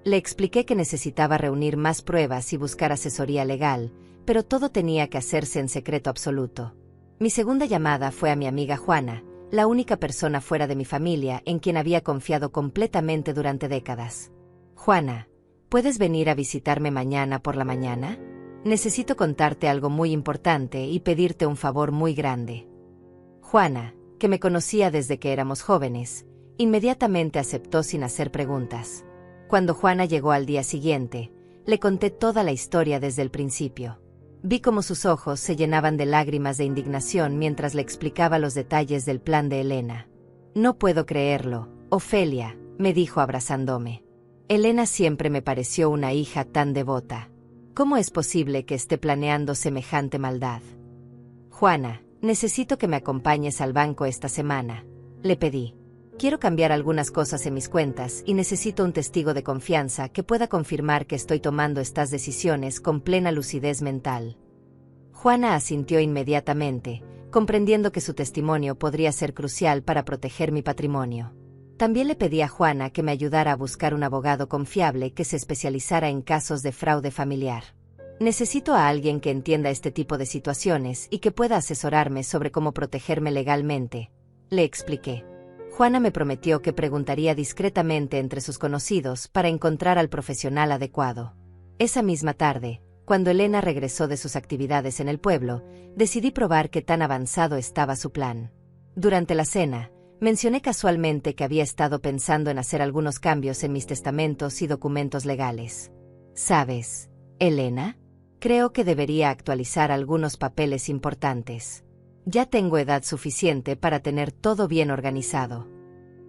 Le expliqué que necesitaba reunir más pruebas y buscar asesoría legal, pero todo tenía que hacerse en secreto absoluto. Mi segunda llamada fue a mi amiga Juana, la única persona fuera de mi familia en quien había confiado completamente durante décadas. Juana, ¿puedes venir a visitarme mañana por la mañana? Necesito contarte algo muy importante y pedirte un favor muy grande. Juana, que me conocía desde que éramos jóvenes, inmediatamente aceptó sin hacer preguntas. Cuando Juana llegó al día siguiente, le conté toda la historia desde el principio. Vi cómo sus ojos se llenaban de lágrimas de indignación mientras le explicaba los detalles del plan de Elena. No puedo creerlo, Ofelia, me dijo abrazándome. Elena siempre me pareció una hija tan devota. ¿Cómo es posible que esté planeando semejante maldad? Juana, necesito que me acompañes al banco esta semana, le pedí. Quiero cambiar algunas cosas en mis cuentas y necesito un testigo de confianza que pueda confirmar que estoy tomando estas decisiones con plena lucidez mental. Juana asintió inmediatamente, comprendiendo que su testimonio podría ser crucial para proteger mi patrimonio. También le pedí a Juana que me ayudara a buscar un abogado confiable que se especializara en casos de fraude familiar. Necesito a alguien que entienda este tipo de situaciones y que pueda asesorarme sobre cómo protegerme legalmente, le expliqué. Juana me prometió que preguntaría discretamente entre sus conocidos para encontrar al profesional adecuado. Esa misma tarde, Cuando Elena regresó de sus actividades en el pueblo, decidí probar qué tan avanzado estaba su plan. Durante la cena, mencioné casualmente que había estado pensando en hacer algunos cambios en mis testamentos y documentos legales. ¿Sabes, Elena? Creo que debería actualizar algunos papeles importantes. Ya tengo edad suficiente para tener todo bien organizado.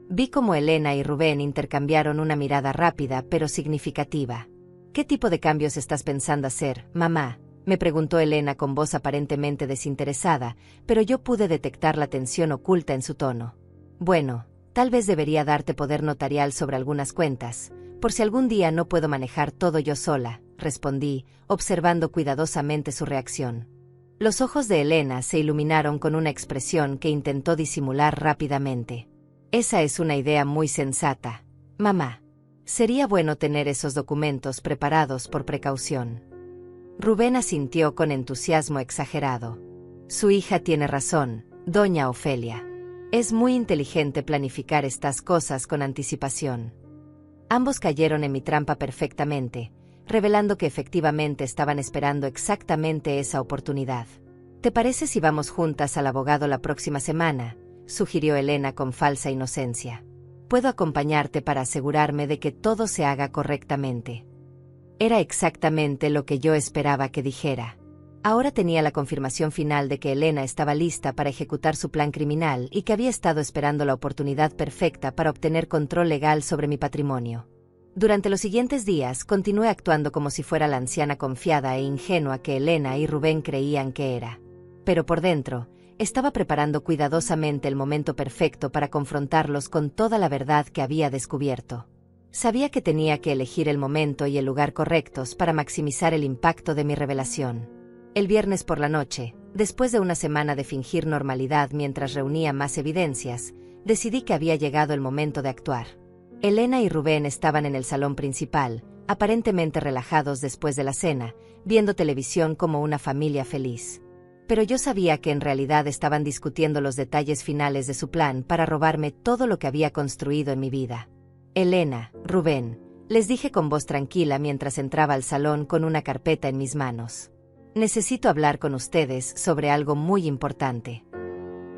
Vi cómo Elena y Rubén intercambiaron una mirada rápida pero significativa. ¿Qué tipo de cambios estás pensando hacer, mamá?, me preguntó Elena con voz aparentemente desinteresada, pero yo pude detectar la tensión oculta en su tono. Bueno, tal vez debería darte poder notarial sobre algunas cuentas, por si algún día no puedo manejar todo yo sola, respondí, observando cuidadosamente su reacción. Los ojos de Elena se iluminaron con una expresión que intentó disimular rápidamente. Esa es una idea muy sensata, mamá. Sería bueno tener esos documentos preparados por precaución. Rubén asintió con entusiasmo exagerado. Su hija tiene razón, doña Ofelia. Es muy inteligente planificar estas cosas con anticipación. Ambos cayeron en mi trampa perfectamente, revelando que efectivamente estaban esperando exactamente esa oportunidad. ¿Te parece si vamos juntas al abogado la próxima semana?, sugirió Elena con falsa inocencia. Puedo acompañarte para asegurarme de que todo se haga correctamente. Era exactamente lo que yo esperaba que dijera. Ahora tenía la confirmación final de que Elena estaba lista para ejecutar su plan criminal y que había estado esperando la oportunidad perfecta para obtener control legal sobre mi patrimonio. Durante los siguientes días continué actuando como si fuera la anciana confiada e ingenua que Elena y Rubén creían que era. Pero por dentro, estaba preparando cuidadosamente el momento perfecto para confrontarlos con toda la verdad que había descubierto. Sabía que tenía que elegir el momento y el lugar correctos para maximizar el impacto de mi revelación. El viernes por la noche, después de una semana de fingir normalidad mientras reunía más evidencias, decidí que había llegado el momento de actuar. Elena y Rubén estaban en el salón principal, aparentemente relajados después de la cena, viendo televisión como una familia feliz. Pero yo sabía que en realidad estaban discutiendo los detalles finales de su plan para robarme todo lo que había construido en mi vida. Elena, Rubén, les dije con voz tranquila mientras entraba al salón con una carpeta en mis manos. Necesito hablar con ustedes sobre algo muy importante.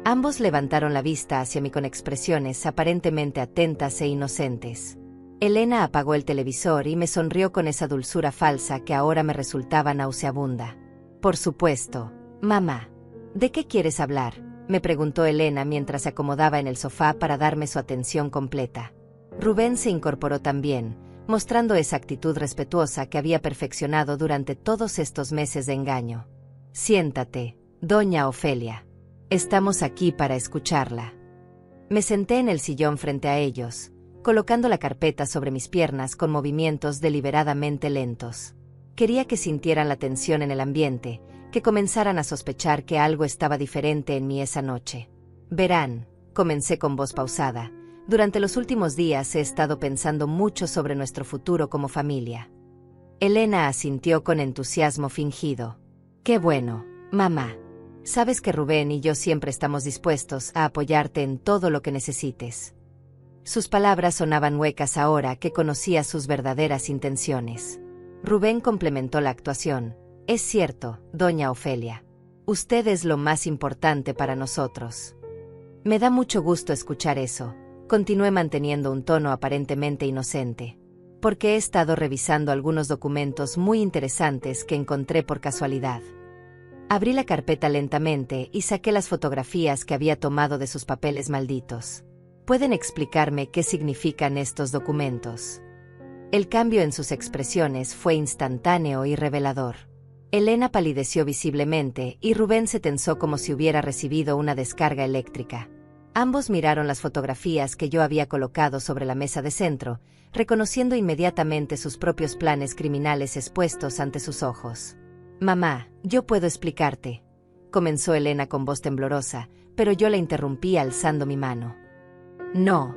Ambos levantaron la vista hacia mí con expresiones aparentemente atentas e inocentes. Elena apagó el televisor y me sonrió con esa dulzura falsa que ahora me resultaba nauseabunda. Por supuesto, mamá. ¿De qué quieres hablar?, me preguntó Elena mientras se acomodaba en el sofá para darme su atención completa. Rubén se incorporó también, mostrando esa actitud respetuosa que había perfeccionado durante todos estos meses de engaño. Siéntate, doña Ofelia. Estamos aquí para escucharla. Me senté en el sillón frente a ellos, colocando la carpeta sobre mis piernas con movimientos deliberadamente lentos. Quería que sintieran la tensión en el ambiente, que comenzaran a sospechar que algo estaba diferente en mí esa noche. Verán, comencé con voz pausada, durante los últimos días he estado pensando mucho sobre nuestro futuro como familia. Elena asintió con entusiasmo fingido. Qué bueno, mamá. Sabes que Rubén y yo siempre estamos dispuestos a apoyarte en todo lo que necesites. Sus palabras sonaban huecas ahora que conocía sus verdaderas intenciones. Rubén complementó la actuación. Es cierto, doña Ofelia. Usted es lo más importante para nosotros. Me da mucho gusto escuchar eso. Continué manteniendo un tono aparentemente inocente, porque he estado revisando algunos documentos muy interesantes que encontré por casualidad. Abrí la carpeta lentamente y saqué las fotografías que había tomado de sus papeles malditos. ¿Pueden explicarme qué significan estos documentos? El cambio en sus expresiones fue instantáneo y revelador. Elena palideció visiblemente y Rubén se tensó como si hubiera recibido una descarga eléctrica. Ambos miraron las fotografías que yo había colocado sobre la mesa de centro, reconociendo inmediatamente sus propios planes criminales expuestos ante sus ojos. Mamá, yo puedo explicarte, comenzó Elena con voz temblorosa, pero yo la interrumpí alzando mi mano. No,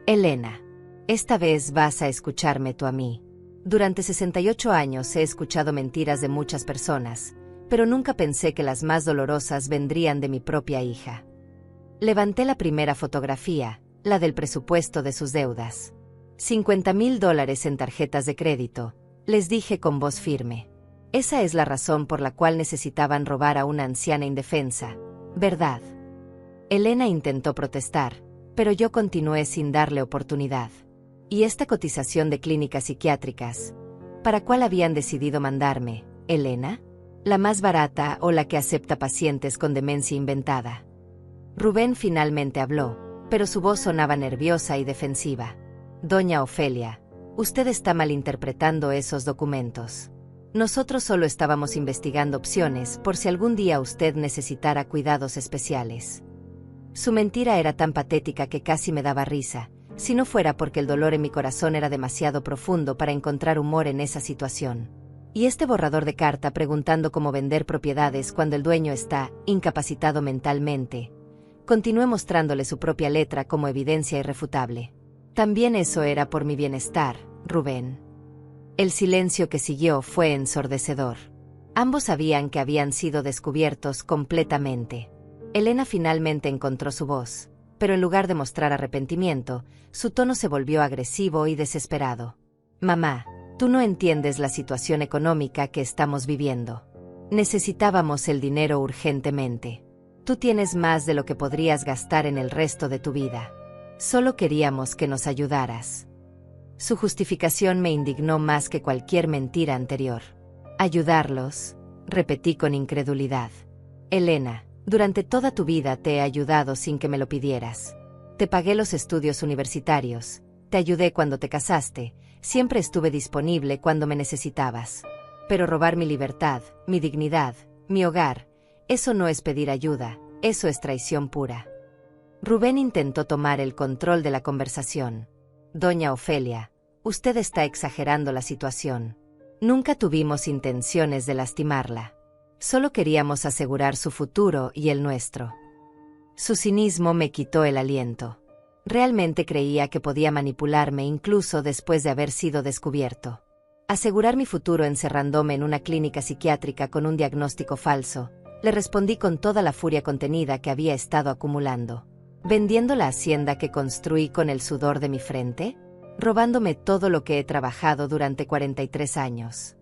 Elena, esta vez vas a escucharme tú a mí. Durante 68 años he escuchado mentiras de muchas personas, pero nunca pensé que las más dolorosas vendrían de mi propia hija. Levanté la primera fotografía, la del presupuesto de sus deudas. $50,000 en tarjetas de crédito, les dije con voz firme. Esa es la razón por la cual necesitaban robar a una anciana indefensa, ¿verdad? Elena intentó protestar, pero yo continué sin darle oportunidad. ¿Y esta cotización de clínicas psiquiátricas? ¿Para cuál habían decidido mandarme, Elena? ¿La más barata o la que acepta pacientes con demencia inventada? Rubén finalmente habló, pero su voz sonaba nerviosa y defensiva. Doña Ofelia, usted está malinterpretando esos documentos. Nosotros solo estábamos investigando opciones por si algún día usted necesitara cuidados especiales. Su mentira era tan patética que casi me daba risa, si no fuera porque el dolor en mi corazón era demasiado profundo para encontrar humor en esa situación. Y este borrador de carta preguntando cómo vender propiedades cuando el dueño está incapacitado mentalmente. Continué mostrándole su propia letra como evidencia irrefutable. También eso era por mi bienestar, Rubén. El silencio que siguió fue ensordecedor. Ambos sabían que habían sido descubiertos completamente. Elena finalmente encontró su voz, pero en lugar de mostrar arrepentimiento, su tono se volvió agresivo y desesperado. Mamá, tú no entiendes la situación económica que estamos viviendo. Necesitábamos el dinero urgentemente. Tú tienes más de lo que podrías gastar en el resto de tu vida. Solo queríamos que nos ayudaras. Su justificación me indignó más que cualquier mentira anterior. ¿Ayudarlos?, repetí con incredulidad. Elena, durante toda tu vida te he ayudado sin que me lo pidieras. Te pagué los estudios universitarios, te ayudé cuando te casaste, siempre estuve disponible cuando me necesitabas. Pero robar mi libertad, mi dignidad, mi hogar, eso no es pedir ayuda, eso es traición pura. Rubén intentó tomar el control de la conversación. Doña Ofelia, usted está exagerando la situación. Nunca tuvimos intenciones de lastimarla. Solo queríamos asegurar su futuro y el nuestro. Su cinismo me quitó el aliento. Realmente creía que podía manipularme incluso después de haber sido descubierto. Asegurar mi futuro encerrándome en una clínica psiquiátrica con un diagnóstico falso, le respondí con toda la furia contenida que había estado acumulando. ¿Vendiendo la hacienda que construí con el sudor de mi frente? ¿Robándome todo lo que he trabajado durante 43 años?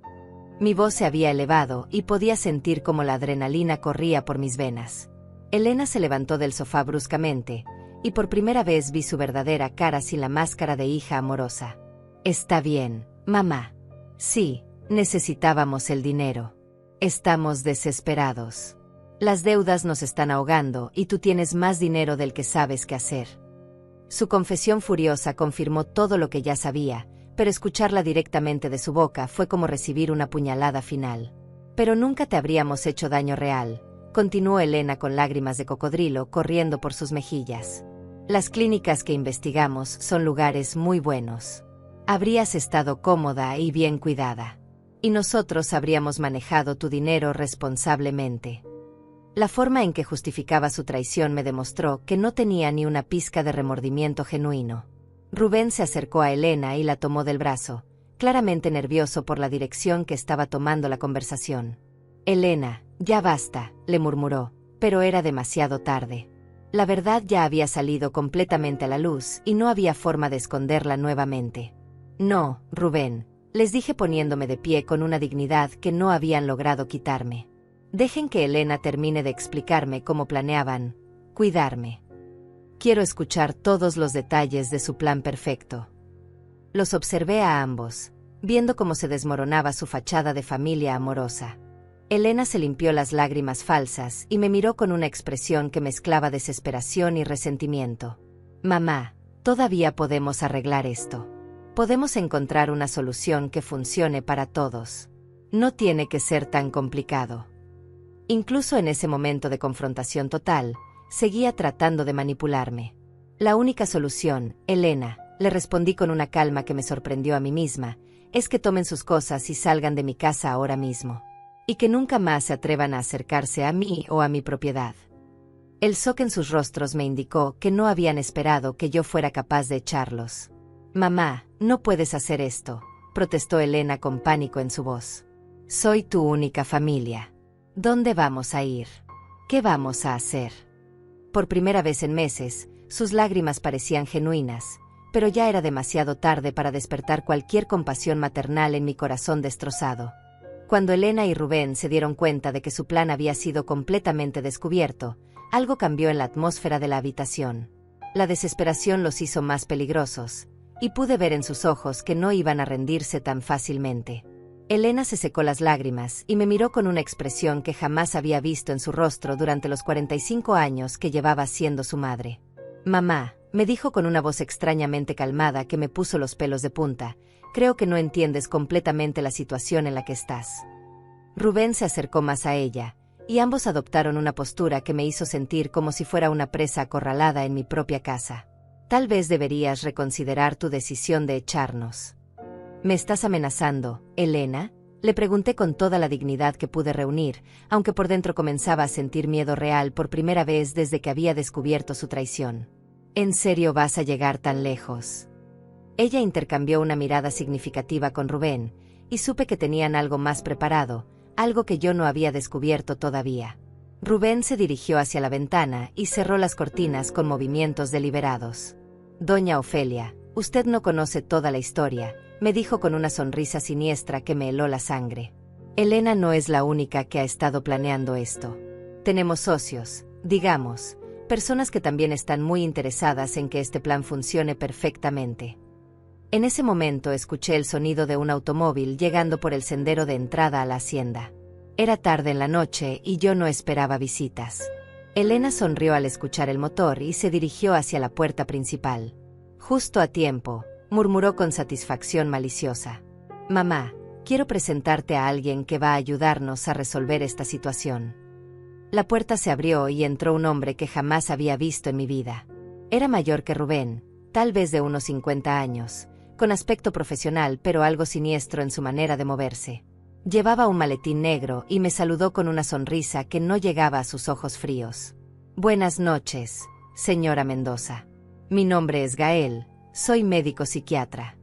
Mi voz se había elevado y podía sentir cómo la adrenalina corría por mis venas. Elena se levantó del sofá bruscamente, y por primera vez vi su verdadera cara sin la máscara de hija amorosa. Está bien, mamá. Sí, necesitábamos el dinero. Estamos desesperados. Las deudas nos están ahogando y tú tienes más dinero del que sabes qué hacer. Su confesión furiosa confirmó todo lo que ya sabía, pero escucharla directamente de su boca fue como recibir una puñalada final. Pero nunca te habríamos hecho daño real, continuó Elena con lágrimas de cocodrilo corriendo por sus mejillas. Las clínicas que investigamos son lugares muy buenos. Habrías estado cómoda y bien cuidada. Y nosotros habríamos manejado tu dinero responsablemente. La forma en que justificaba su traición me demostró que no tenía ni una pizca de remordimiento genuino. Rubén se acercó a Elena y la tomó del brazo, claramente nervioso por la dirección que estaba tomando la conversación. Elena, ya basta, le murmuró, pero era demasiado tarde. La verdad ya había salido completamente a la luz y no había forma de esconderla nuevamente. No, Rubén, les dije poniéndome de pie con una dignidad que no habían logrado quitarme. Dejen que Elena termine de explicarme cómo planeaban cuidarme. Quiero escuchar todos los detalles de su plan perfecto. Los observé a ambos, viendo cómo se desmoronaba su fachada de familia amorosa. Elena se limpió las lágrimas falsas y me miró con una expresión que mezclaba desesperación y resentimiento. Mamá, todavía podemos arreglar esto. Podemos encontrar una solución que funcione para todos. No tiene que ser tan complicado. Incluso en ese momento de confrontación total, seguía tratando de manipularme. La única solución, Elena, le respondí con una calma que me sorprendió a mí misma, es que tomen sus cosas y salgan de mi casa ahora mismo. Y que nunca más se atrevan a acercarse a mí o a mi propiedad. El shock en sus rostros me indicó que no habían esperado que yo fuera capaz de echarlos. Mamá, no puedes hacer esto, protestó Elena con pánico en su voz. Soy tu única familia. ¿Dónde vamos a ir? ¿Qué vamos a hacer? Por primera vez en meses, sus lágrimas parecían genuinas, pero ya era demasiado tarde para despertar cualquier compasión maternal en mi corazón destrozado. Cuando Elena y Rubén se dieron cuenta de que su plan había sido completamente descubierto, algo cambió en la atmósfera de la habitación. La desesperación los hizo más peligrosos, y pude ver en sus ojos que no iban a rendirse tan fácilmente. Elena se secó las lágrimas y me miró con una expresión que jamás había visto en su rostro durante los 45 años que llevaba siendo su madre. «Mamá», me dijo con una voz extrañamente calmada que me puso los pelos de punta, «creo que no entiendes completamente la situación en la que estás». Rubén se acercó más a ella, y ambos adoptaron una postura que me hizo sentir como si fuera una presa acorralada en mi propia casa. «Tal vez deberías reconsiderar tu decisión de echarnos». «¿Me estás amenazando, Elena?», le pregunté con toda la dignidad que pude reunir, aunque por dentro comenzaba a sentir miedo real por primera vez desde que había descubierto su traición. «¿En serio vas a llegar tan lejos?». Ella intercambió una mirada significativa con Rubén, y supe que tenían algo más preparado, algo que yo no había descubierto todavía. Rubén se dirigió hacia la ventana y cerró las cortinas con movimientos deliberados. «Doña Ofelia, usted no conoce toda la historia», me dijo con una sonrisa siniestra que me heló la sangre. «Elena no es la única que ha estado planeando esto. Tenemos socios, digamos, personas que también están muy interesadas en que este plan funcione perfectamente». En ese momento escuché el sonido de un automóvil llegando por el sendero de entrada a la hacienda. Era tarde en la noche y yo no esperaba visitas. Elena sonrió al escuchar el motor y se dirigió hacia la puerta principal. «Justo a tiempo», murmuró con satisfacción maliciosa. «Mamá, quiero presentarte a alguien que va a ayudarnos a resolver esta situación». La puerta se abrió y entró un hombre que jamás había visto en mi vida. Era mayor que Rubén, tal vez de unos 50 años, con aspecto profesional pero algo siniestro en su manera de moverse. Llevaba un maletín negro y me saludó con una sonrisa que no llegaba a sus ojos fríos. «Buenas noches, señora Mendoza. Mi nombre es Gael, soy médico psiquiatra».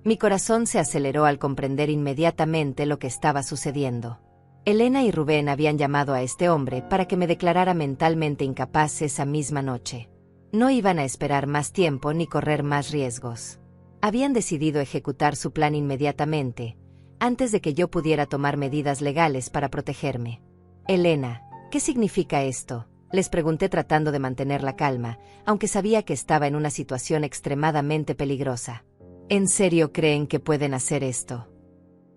Mi corazón se aceleró al comprender inmediatamente lo que estaba sucediendo. Elena y Rubén habían llamado a este hombre para que me declarara mentalmente incapaz esa misma noche. No iban a esperar más tiempo ni correr más riesgos. Habían decidido ejecutar su plan inmediatamente, antes de que yo pudiera tomar medidas legales para protegerme. «Elena, ¿qué significa esto?», les pregunté tratando de mantener la calma, aunque sabía que estaba en una situación extremadamente peligrosa. «¿En serio creen que pueden hacer esto?».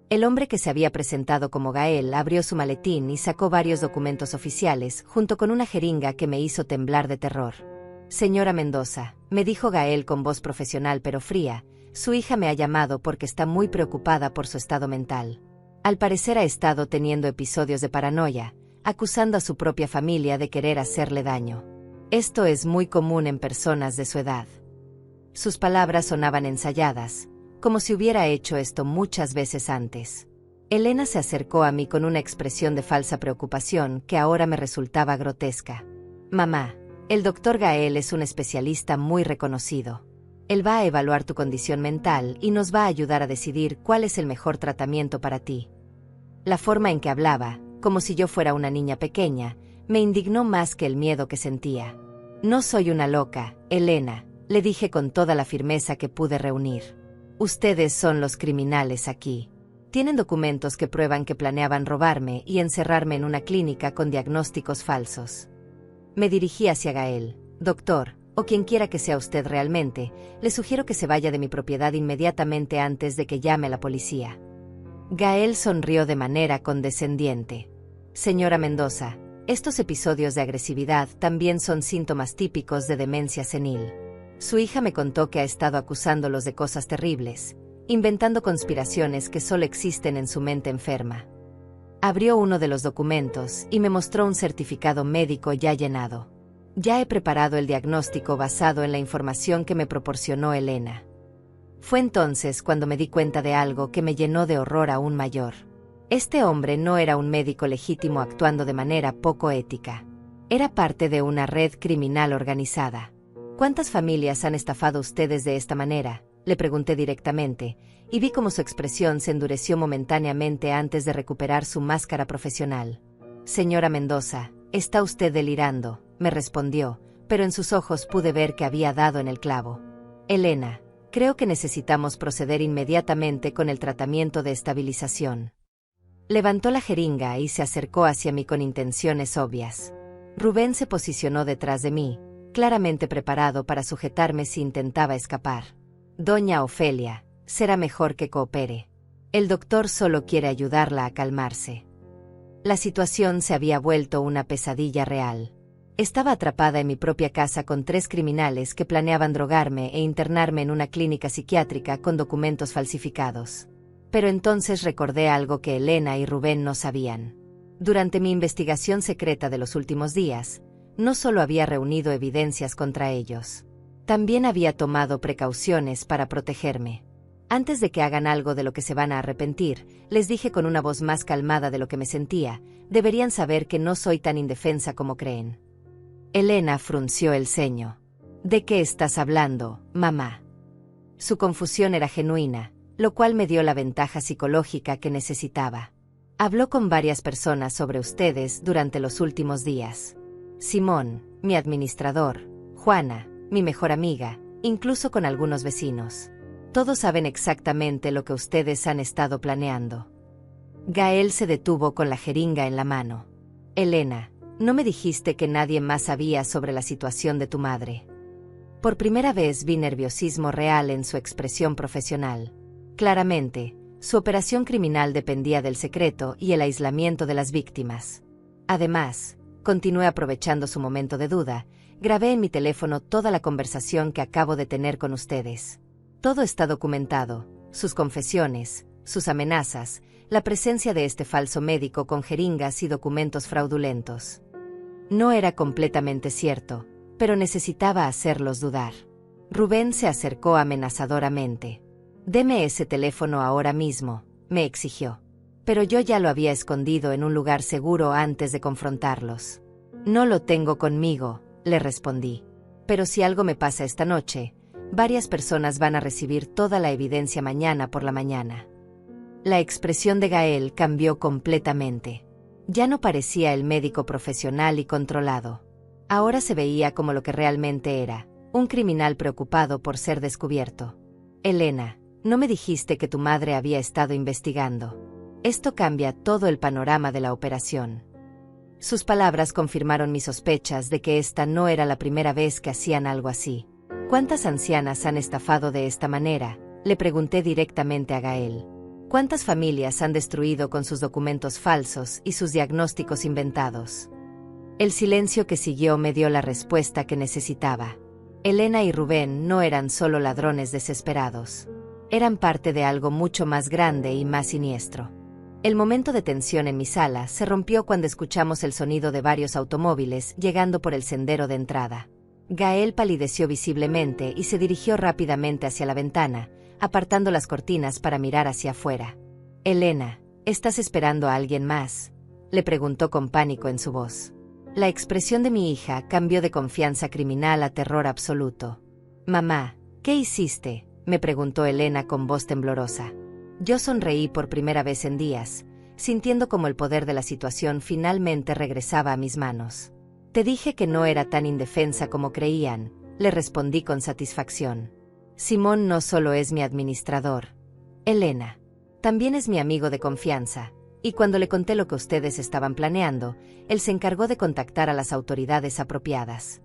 El hombre que se había presentado como Gael abrió su maletín y sacó varios documentos oficiales, junto con una jeringa que me hizo temblar de terror. «Señora Mendoza», me dijo Gael con voz profesional pero fría, «su hija me ha llamado porque está muy preocupada por su estado mental. Al parecer ha estado teniendo episodios de paranoia, acusando a su propia familia de querer hacerle daño. Esto es muy común en personas de su edad». Sus palabras sonaban ensayadas, como si hubiera hecho esto muchas veces antes. Elena se acercó a mí con una expresión de falsa preocupación que ahora me resultaba grotesca. «Mamá, el doctor Gael es un especialista muy reconocido. Él va a evaluar tu condición mental y nos va a ayudar a decidir cuál es el mejor tratamiento para ti». La forma en que hablaba, como si yo fuera una niña pequeña, me indignó más que el miedo que sentía. «No soy una loca, Elena», le dije con toda la firmeza que pude reunir. «Ustedes son los criminales aquí. Tienen documentos que prueban que planeaban robarme y encerrarme en una clínica con diagnósticos falsos». Me dirigí hacia Gael. «Doctor, o quien quiera que sea usted realmente, le sugiero que se vaya de mi propiedad inmediatamente antes de que llame a la policía». Gael sonrió de manera condescendiente. «Señora Mendoza, estos episodios de agresividad también son síntomas típicos de demencia senil. Su hija me contó que ha estado acusándolos de cosas terribles, inventando conspiraciones que solo existen en su mente enferma». Abrió uno de los documentos y me mostró un certificado médico ya llenado. «Ya he preparado el diagnóstico basado en la información que me proporcionó Elena». Fue entonces cuando me di cuenta de algo que me llenó de horror aún mayor. Este hombre no era un médico legítimo actuando de manera poco ética. Era parte de una red criminal organizada. «¿Cuántas familias han estafado ustedes de esta manera?», le pregunté directamente, y vi cómo su expresión se endureció momentáneamente antes de recuperar su máscara profesional. «Señora Mendoza, está usted delirando», me respondió, pero en sus ojos pude ver que había dado en el clavo. «Elena, creo que necesitamos proceder inmediatamente con el tratamiento de estabilización». Levantó la jeringa y se acercó hacia mí con intenciones obvias. Rubén se posicionó detrás de mí, claramente preparado para sujetarme si intentaba escapar. Doña Ofelia, será mejor que coopere. El doctor solo quiere ayudarla a calmarse. La situación se había vuelto una pesadilla real. Estaba atrapada en mi propia casa con 3 criminales que planeaban drogarme e internarme en una clínica psiquiátrica con documentos falsificados. Pero entonces recordé algo que Elena y Rubén no sabían. Durante mi investigación secreta de los últimos días, no solo había reunido evidencias contra ellos, también había tomado precauciones para protegerme. Antes de que hagan algo de lo que se van a arrepentir, les dije con una voz más calmada de lo que me sentía, deberían saber que no soy tan indefensa como creen. Elena frunció el ceño. ¿De qué estás hablando, mamá? Su confusión era genuina, lo cual me dio la ventaja psicológica que necesitaba. Habló con varias personas sobre ustedes durante los últimos días. Simón, mi administrador, Juana, mi mejor amiga, incluso con algunos vecinos. Todos saben exactamente lo que ustedes han estado planeando. Gael se detuvo con la jeringa en la mano. Elena, ¿no me dijiste que nadie más sabía sobre la situación de tu madre? Por primera vez vi nerviosismo real en su expresión profesional. Claramente, su operación criminal dependía del secreto y el aislamiento de las víctimas. Además, continué aprovechando su momento de duda, grabé en mi teléfono toda la conversación que acabo de tener con ustedes. Todo está documentado, sus confesiones, sus amenazas, la presencia de este falso médico con jeringas y documentos fraudulentos. No era completamente cierto, pero necesitaba hacerlos dudar. Rubén se acercó amenazadoramente. «Deme ese teléfono ahora mismo», me exigió. Pero yo ya lo había escondido en un lugar seguro antes de confrontarlos. «No lo tengo conmigo», le respondí. «Pero si algo me pasa esta noche, varias personas van a recibir toda la evidencia mañana por la mañana». La expresión de Gael cambió completamente. Ya no parecía el médico profesional y controlado. Ahora se veía como lo que realmente era, un criminal preocupado por ser descubierto. «Elena, no me dijiste que tu madre había estado investigando. Esto cambia todo el panorama de la operación». Sus palabras confirmaron mis sospechas de que esta no era la primera vez que hacían algo así. «¿Cuántas ancianas han estafado de esta manera?», le pregunté directamente a Gael. «¿Cuántas familias han destruido con sus documentos falsos y sus diagnósticos inventados?». El silencio que siguió me dio la respuesta que necesitaba. Elena y Rubén no eran solo ladrones desesperados. Eran parte de algo mucho más grande y más siniestro. El momento de tensión en mi sala se rompió cuando escuchamos el sonido de varios automóviles llegando por el sendero de entrada. Gael palideció visiblemente y se dirigió rápidamente hacia la ventana, apartando las cortinas para mirar hacia afuera. «Elena, ¿estás esperando a alguien más?», le preguntó con pánico en su voz. La expresión de mi hija cambió de confianza criminal a terror absoluto. «Mamá, ¿qué hiciste?», me preguntó Elena con voz temblorosa. Yo sonreí por primera vez en días, sintiendo como el poder de la situación finalmente regresaba a mis manos. «Te dije que no era tan indefensa como creían», le respondí con satisfacción. «Simón no solo es mi administrador, Elena, también es mi amigo de confianza, y cuando le conté lo que ustedes estaban planeando, él se encargó de contactar a las autoridades apropiadas».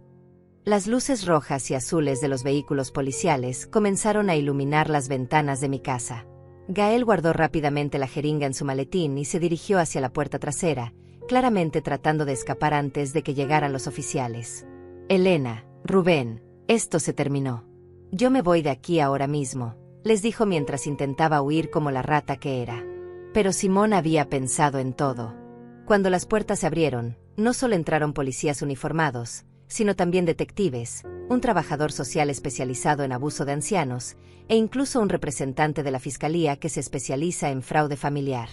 Las luces rojas y azules de los vehículos policiales comenzaron a iluminar las ventanas de mi casa. Gael guardó rápidamente la jeringa en su maletín y se dirigió hacia la puerta trasera, claramente tratando de escapar antes de que llegaran los oficiales. «Elena, Rubén, esto se terminó. Yo me voy de aquí ahora mismo», les dijo mientras intentaba huir como la rata que era. Pero Simón había pensado en todo. Cuando las puertas se abrieron, no solo entraron policías uniformados, sino también detectives, un trabajador social especializado en abuso de ancianos, e incluso un representante de la fiscalía que se especializa en fraude familiar.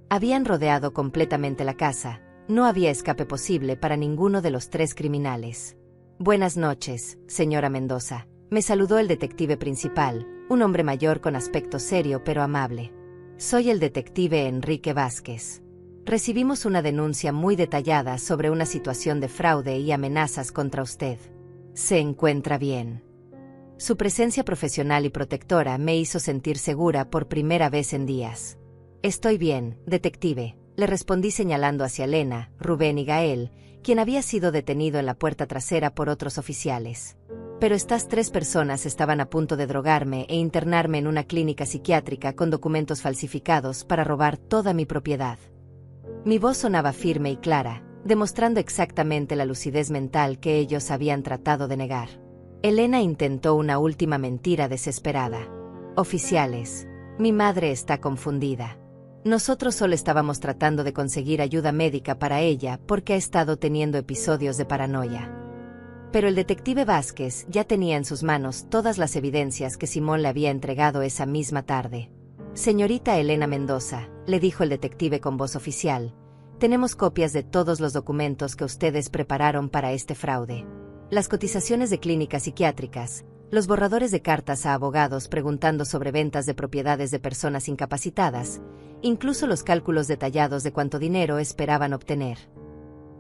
Habían rodeado completamente la casa, no había escape posible para ninguno de los 3 criminales. «Buenas noches, señora Mendoza», me saludó el detective principal, un hombre mayor con aspecto serio pero amable. «Soy el detective Enrique Vázquez. Recibimos una denuncia muy detallada sobre una situación de fraude y amenazas contra usted. ¿Se encuentra bien?». Su presencia profesional y protectora me hizo sentir segura por primera vez en días. Estoy bien, detective, le respondí señalando hacia Elena, Rubén y Gael, quien había sido detenido en la puerta trasera por otros oficiales. Pero estas 3 personas estaban a punto de drogarme e internarme en una clínica psiquiátrica con documentos falsificados para robar toda mi propiedad. Mi voz sonaba firme y clara, demostrando exactamente la lucidez mental que ellos habían tratado de negar. Elena intentó una última mentira desesperada. Oficiales, mi madre está confundida. Nosotros solo estábamos tratando de conseguir ayuda médica para ella porque ha estado teniendo episodios de paranoia. Pero el detective Vázquez ya tenía en sus manos todas las evidencias que Simón le había entregado esa misma tarde. Señorita Elena Mendoza, le dijo el detective con voz oficial, tenemos copias de todos los documentos que ustedes prepararon para este fraude. Las cotizaciones de clínicas psiquiátricas, los borradores de cartas a abogados preguntando sobre ventas de propiedades de personas incapacitadas, incluso los cálculos detallados de cuánto dinero esperaban obtener.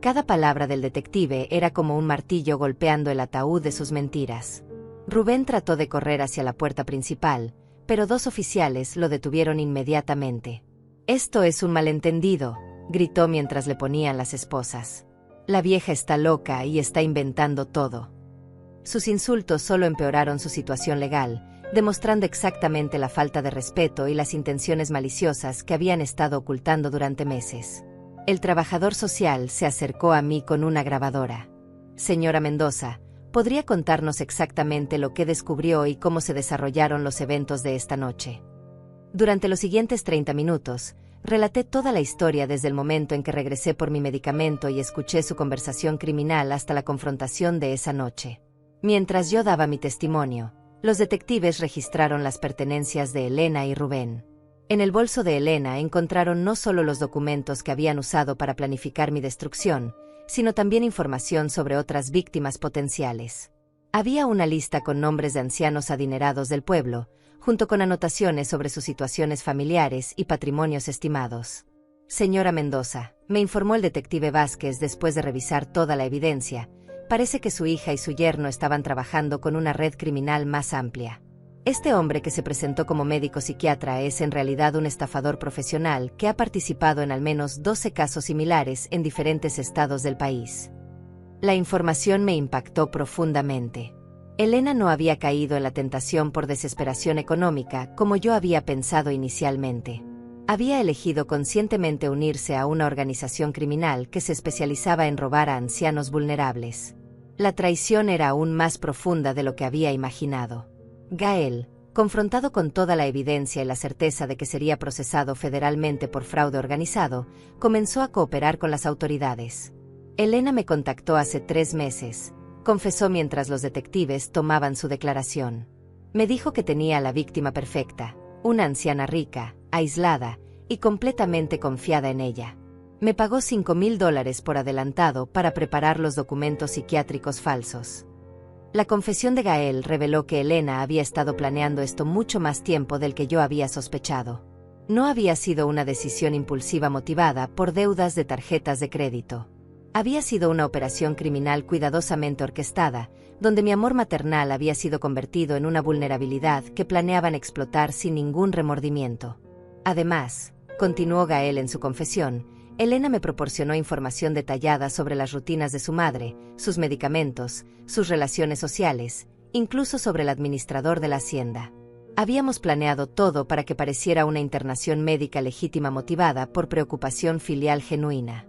Cada palabra del detective era como un martillo golpeando el ataúd de sus mentiras. Rubén trató de correr hacia la puerta principal, pero 2 oficiales lo detuvieron inmediatamente. «Esto es un malentendido», gritó mientras le ponían las esposas. «La vieja está loca y está inventando todo». Sus insultos solo empeoraron su situación legal, demostrando exactamente la falta de respeto y las intenciones maliciosas que habían estado ocultando durante meses. El trabajador social se acercó a mí con una grabadora. «Señora Mendoza, ¿podría contarnos exactamente lo que descubrió y cómo se desarrollaron los eventos de esta noche?» Durante los siguientes 30 minutos, relaté toda la historia desde el momento en que regresé por mi medicamento y escuché su conversación criminal hasta la confrontación de esa noche. Mientras yo daba mi testimonio, los detectives registraron las pertenencias de Elena y Rubén. En el bolso de Elena encontraron no solo los documentos que habían usado para planificar mi destrucción, sino también información sobre otras víctimas potenciales. Había una lista con nombres de ancianos adinerados del pueblo, junto con anotaciones sobre sus situaciones familiares y patrimonios estimados. «Señora Mendoza», me informó el detective Vázquez después de revisar toda la evidencia, parece que su hija y su yerno estaban trabajando con una red criminal más amplia. Este hombre que se presentó como médico psiquiatra es en realidad un estafador profesional que ha participado en al menos 12 casos similares en diferentes estados del país. La información me impactó profundamente. Elena no había caído en la tentación por desesperación económica como yo había pensado inicialmente. Había elegido conscientemente unirse a una organización criminal que se especializaba en robar a ancianos vulnerables. La traición era aún más profunda de lo que había imaginado. Gael, confrontado con toda la evidencia y la certeza de que sería procesado federalmente por fraude organizado, comenzó a cooperar con las autoridades. Elena me contactó hace 3 meses, confesó mientras los detectives tomaban su declaración. Me dijo que tenía a la víctima perfecta, una anciana rica, aislada y completamente confiada en ella. Me pagó $5,000 por adelantado para preparar los documentos psiquiátricos falsos. La confesión de Gael reveló que Elena había estado planeando esto mucho más tiempo del que yo había sospechado. No había sido una decisión impulsiva motivada por deudas de tarjetas de crédito. Había sido una operación criminal cuidadosamente orquestada, donde mi amor maternal había sido convertido en una vulnerabilidad que planeaban explotar sin ningún remordimiento. Además, continuó Gael en su confesión, Elena me proporcionó información detallada sobre las rutinas de su madre, sus medicamentos, sus relaciones sociales, incluso sobre el administrador de la hacienda. Habíamos planeado todo para que pareciera una internación médica legítima motivada por preocupación filial genuina.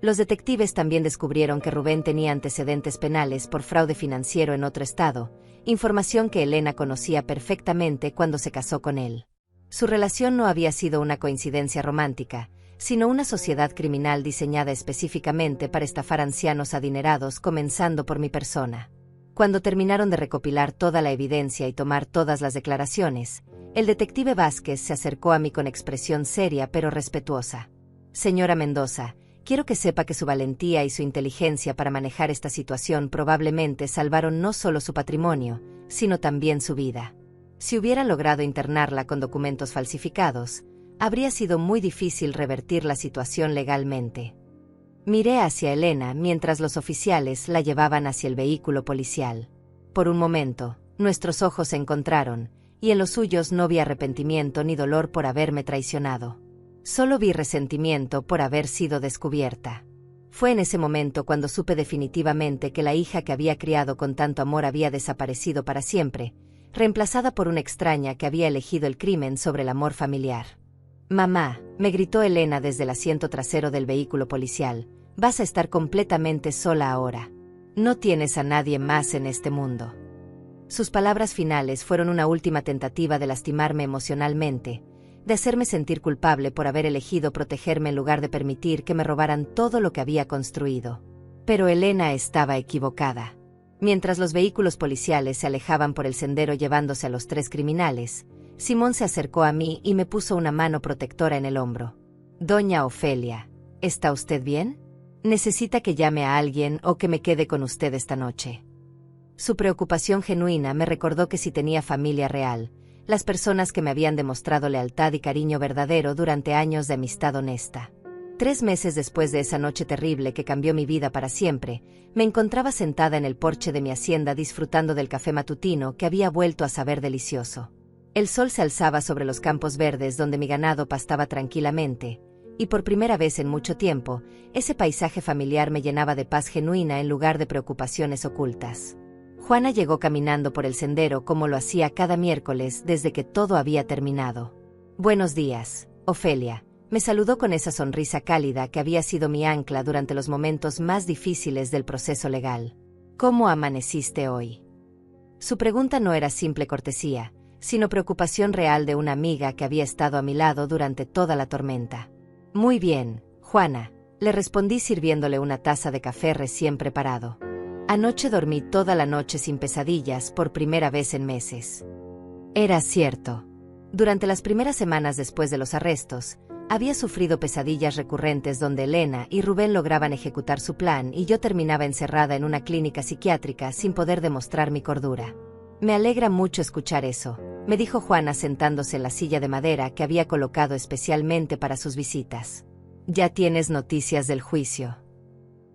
Los detectives también descubrieron que Rubén tenía antecedentes penales por fraude financiero en otro estado, información que Elena conocía perfectamente cuando se casó con él. Su relación no había sido una coincidencia romántica, sino una sociedad criminal diseñada específicamente para estafar ancianos adinerados, comenzando por mi persona. Cuando terminaron de recopilar toda la evidencia y tomar todas las declaraciones, el detective Vázquez se acercó a mí con expresión seria pero respetuosa. «Señora Mendoza, quiero que sepa que su valentía y su inteligencia para manejar esta situación probablemente salvaron no solo su patrimonio, sino también su vida. Si hubiera logrado internarla con documentos falsificados, habría sido muy difícil revertir la situación legalmente». Miré hacia Elena mientras los oficiales la llevaban hacia el vehículo policial. Por un momento, nuestros ojos se encontraron, y en los suyos no vi arrepentimiento ni dolor por haberme traicionado. Solo vi resentimiento por haber sido descubierta. Fue en ese momento cuando supe definitivamente que la hija que había criado con tanto amor había desaparecido para siempre, reemplazada por una extraña que había elegido el crimen sobre el amor familiar. «Mamá», me gritó Elena desde el asiento trasero del vehículo policial, «vas a estar completamente sola ahora. No tienes a nadie más en este mundo». Sus palabras finales fueron una última tentativa de lastimarme emocionalmente, de hacerme sentir culpable por haber elegido protegerme en lugar de permitir que me robaran todo lo que había construido. Pero Elena estaba equivocada. Mientras los vehículos policiales se alejaban por el sendero llevándose a los 3 criminales, Simón se acercó a mí y me puso una mano protectora en el hombro. «Doña Ofelia, ¿está usted bien? ¿Necesita que llame a alguien o que me quede con usted esta noche?» Su preocupación genuina me recordó que si tenía familia real, las personas que me habían demostrado lealtad y cariño verdadero durante años de amistad honesta. 3 meses después de esa noche terrible que cambió mi vida para siempre, me encontraba sentada en el porche de mi hacienda disfrutando del café matutino que había vuelto a saber delicioso. El sol se alzaba sobre los campos verdes donde mi ganado pastaba tranquilamente, y por primera vez en mucho tiempo, ese paisaje familiar me llenaba de paz genuina en lugar de preocupaciones ocultas. Juana llegó caminando por el sendero como lo hacía cada miércoles desde que todo había terminado. «Buenos días, Ofelia», me saludó con esa sonrisa cálida que había sido mi ancla durante los momentos más difíciles del proceso legal. «¿Cómo amaneciste hoy?» Su pregunta no era simple cortesía, sino preocupación real de una amiga que había estado a mi lado durante toda la tormenta. «Muy bien, Juana», le respondí sirviéndole una taza de café recién preparado. «Anoche dormí toda la noche sin pesadillas por primera vez en meses». Era cierto. Durante las primeras semanas después de los arrestos, había sufrido pesadillas recurrentes donde Elena y Rubén lograban ejecutar su plan y yo terminaba encerrada en una clínica psiquiátrica sin poder demostrar mi cordura. «Me alegra mucho escuchar eso», me dijo Juana sentándose en la silla de madera que había colocado especialmente para sus visitas. «¿Ya tienes noticias del juicio?»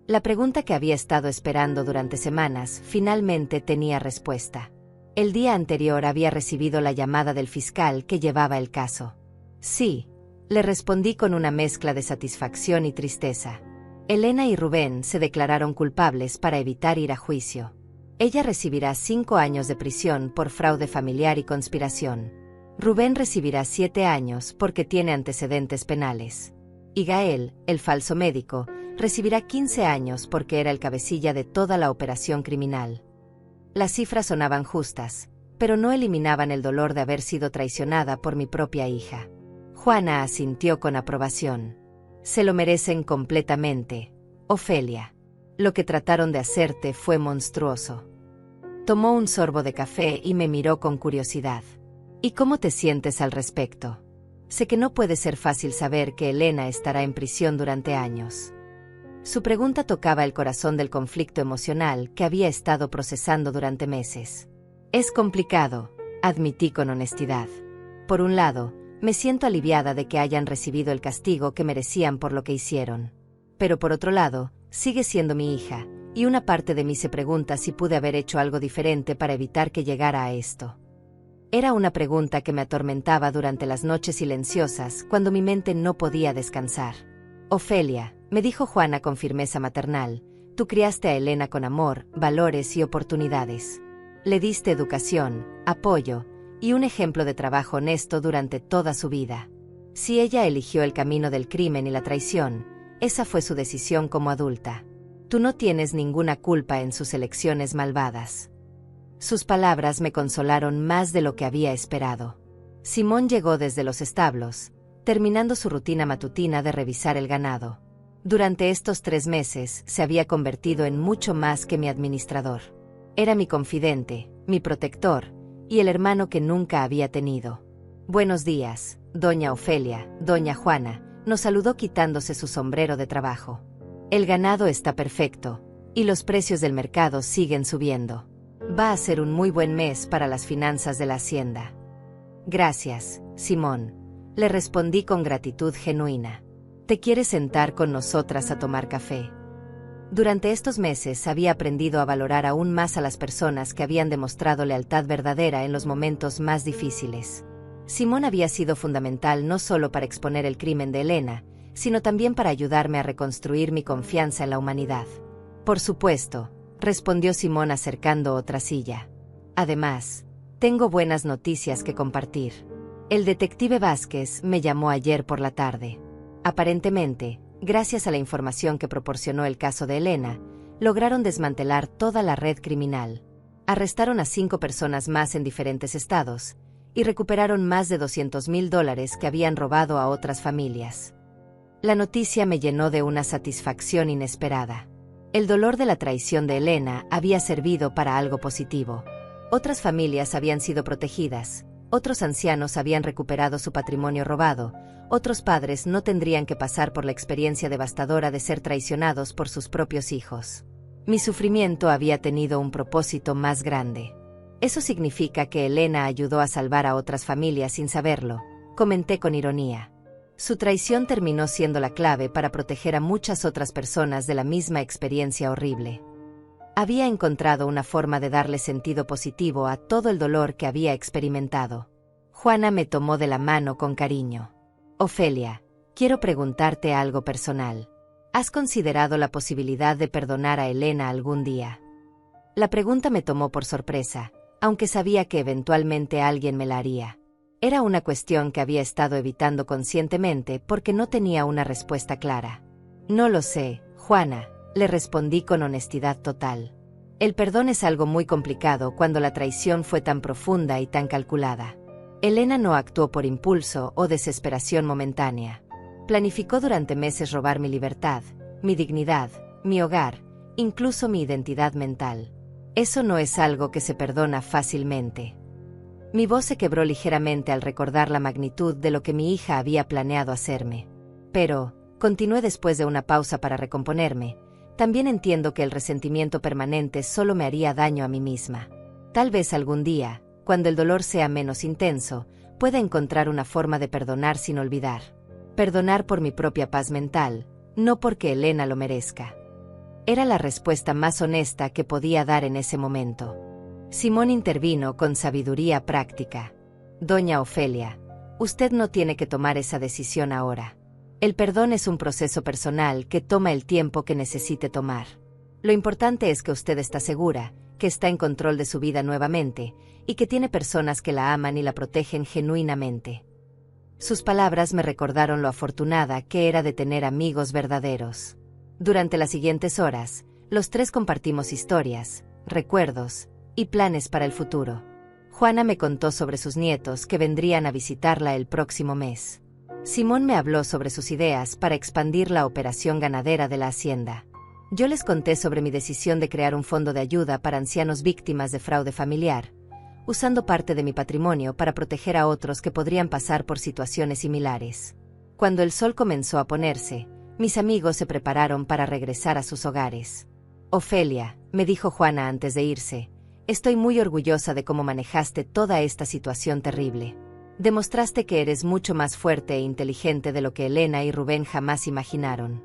La pregunta que había estado esperando durante semanas finalmente tenía respuesta. El día anterior había recibido la llamada del fiscal que llevaba el caso. «Sí», le respondí con una mezcla de satisfacción y tristeza. Elena y Rubén se declararon culpables para evitar ir a juicio. Ella recibirá 5 años de prisión por fraude familiar y conspiración. Rubén recibirá 7 años porque tiene antecedentes penales. Y Gael, el falso médico, recibirá 15 años porque era el cabecilla de toda la operación criminal. Las cifras sonaban justas, pero no eliminaban el dolor de haber sido traicionada por mi propia hija. Juana asintió con aprobación. «Se lo merecen completamente, Ofelia. Lo que trataron de hacerte fue monstruoso». Tomó un sorbo de café y me miró con curiosidad. «¿Y cómo te sientes al respecto? Sé que no puede ser fácil saber que Elena estará en prisión durante años». Su pregunta tocaba el corazón del conflicto emocional que había estado procesando durante meses. «Es complicado», admití con honestidad. «Por un lado, me siento aliviada de que hayan recibido el castigo que merecían por lo que hicieron. Pero por otro lado, sigue siendo mi hija, y una parte de mí se pregunta si pude haber hecho algo diferente para evitar que llegara a esto». Era una pregunta que me atormentaba durante las noches silenciosas cuando mi mente no podía descansar. «Ofelia», me dijo Juana con firmeza maternal, «tú criaste a Elena con amor, valores y oportunidades. Le diste educación, apoyo y un ejemplo de trabajo honesto durante toda su vida. Si ella eligió el camino del crimen y la traición, esa fue su decisión como adulta. Tú no tienes ninguna culpa en sus elecciones malvadas». Sus palabras me consolaron más de lo que había esperado. Simón llegó desde los establos, terminando su rutina matutina de revisar el ganado. Durante estos 3 meses se había convertido en mucho más que mi administrador. Era mi confidente, mi protector, y el hermano que nunca había tenido. «Buenos días, doña Ofelia», doña Juana, nos saludó quitándose su sombrero de trabajo. «El ganado está perfecto, y los precios del mercado siguen subiendo. Va a ser un muy buen mes para las finanzas de la hacienda». «Gracias, Simón», le respondí con gratitud genuina. «¿Te quieres sentar con nosotras a tomar café?» Durante estos meses había aprendido a valorar aún más a las personas que habían demostrado lealtad verdadera en los momentos más difíciles. Simón había sido fundamental no solo para exponer el crimen de Elena, sino también para ayudarme a reconstruir mi confianza en la humanidad. Por supuesto, respondió Simón acercando otra silla. Además, tengo buenas noticias que compartir. El detective Vázquez me llamó ayer por la tarde. Aparentemente, gracias a la información que proporcionó el caso de Elena, lograron desmantelar toda la red criminal. Arrestaron a 5 personas más en diferentes estados, y recuperaron más de $200,000 que habían robado a otras familias. La noticia me llenó de una satisfacción inesperada. El dolor de la traición de Elena había servido para algo positivo. Otras familias habían sido protegidas, otros ancianos habían recuperado su patrimonio robado, otros padres no tendrían que pasar por la experiencia devastadora de ser traicionados por sus propios hijos. Mi sufrimiento había tenido un propósito más grande. Eso significa que Elena ayudó a salvar a otras familias sin saberlo, comenté con ironía. Su traición terminó siendo la clave para proteger a muchas otras personas de la misma experiencia horrible. Había encontrado una forma de darle sentido positivo a todo el dolor que había experimentado. Juana me tomó de la mano con cariño. Ofelia, quiero preguntarte algo personal. ¿Has considerado la posibilidad de perdonar a Elena algún día? La pregunta me tomó por sorpresa, aunque sabía que eventualmente alguien me la haría. Era una cuestión que había estado evitando conscientemente porque no tenía una respuesta clara. No lo sé, Juana, le respondí con honestidad total. El perdón es algo muy complicado cuando la traición fue tan profunda y tan calculada. Elena no actuó por impulso o desesperación momentánea. Planificó durante meses robar mi libertad, mi dignidad, mi hogar, incluso mi identidad mental. Eso no es algo que se perdona fácilmente. Mi voz se quebró ligeramente al recordar la magnitud de lo que mi hija había planeado hacerme. Pero, continué después de una pausa para recomponerme, también entiendo que el resentimiento permanente solo me haría daño a mí misma. Tal vez algún día, cuando el dolor sea menos intenso, pueda encontrar una forma de perdonar sin olvidar. Perdonar por mi propia paz mental, no porque Elena lo merezca. Era la respuesta más honesta que podía dar en ese momento. Simón intervino con sabiduría práctica. Doña Ofelia, usted no tiene que tomar esa decisión ahora. El perdón es un proceso personal que toma el tiempo que necesite tomar. Lo importante es que usted está segura, que está en control de su vida nuevamente, y que tiene personas que la aman y la protegen genuinamente. Sus palabras me recordaron lo afortunada que era de tener amigos verdaderos. Durante las siguientes horas, los 3 compartimos historias, recuerdos y planes para el futuro. Juana me contó sobre sus nietos que vendrían a visitarla el próximo mes. Simón me habló sobre sus ideas para expandir la operación ganadera de la hacienda. Yo les conté sobre mi decisión de crear un fondo de ayuda para ancianos víctimas de fraude familiar, usando parte de mi patrimonio para proteger a otros que podrían pasar por situaciones similares. Cuando el sol comenzó a ponerse, mis amigos se prepararon para regresar a sus hogares. Ofelia, me dijo Juana antes de irse, estoy muy orgullosa de cómo manejaste toda esta situación terrible. Demostraste que eres mucho más fuerte e inteligente de lo que Elena y Rubén jamás imaginaron.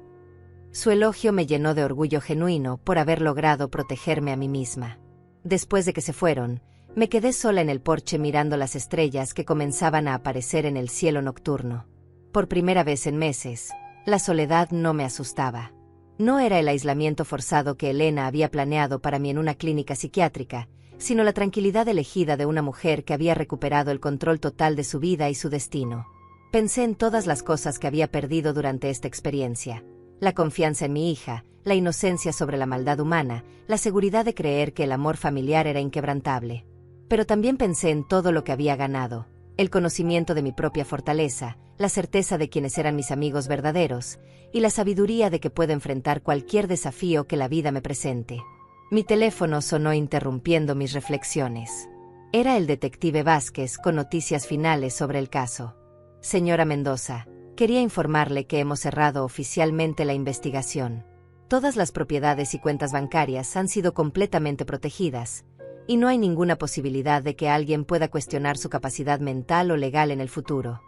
Su elogio me llenó de orgullo genuino por haber logrado protegerme a mí misma. Después de que se fueron, me quedé sola en el porche mirando las estrellas que comenzaban a aparecer en el cielo nocturno. Por primera vez en meses, la soledad no me asustaba. No era el aislamiento forzado que Elena había planeado para mí en una clínica psiquiátrica, sino la tranquilidad elegida de una mujer que había recuperado el control total de su vida y su destino. Pensé en todas las cosas que había perdido durante esta experiencia: la confianza en mi hija, la inocencia sobre la maldad humana, la seguridad de creer que el amor familiar era inquebrantable. Pero también pensé en todo lo que había ganado: el conocimiento de mi propia fortaleza, la certeza de quiénes eran mis amigos verdaderos, y la sabiduría de que puedo enfrentar cualquier desafío que la vida me presente. Mi teléfono sonó interrumpiendo mis reflexiones. Era el detective Vázquez con noticias finales sobre el caso. Señora Mendoza, quería informarle que hemos cerrado oficialmente la investigación. Todas las propiedades y cuentas bancarias han sido completamente protegidas, y no hay ninguna posibilidad de que alguien pueda cuestionar su capacidad mental o legal en el futuro.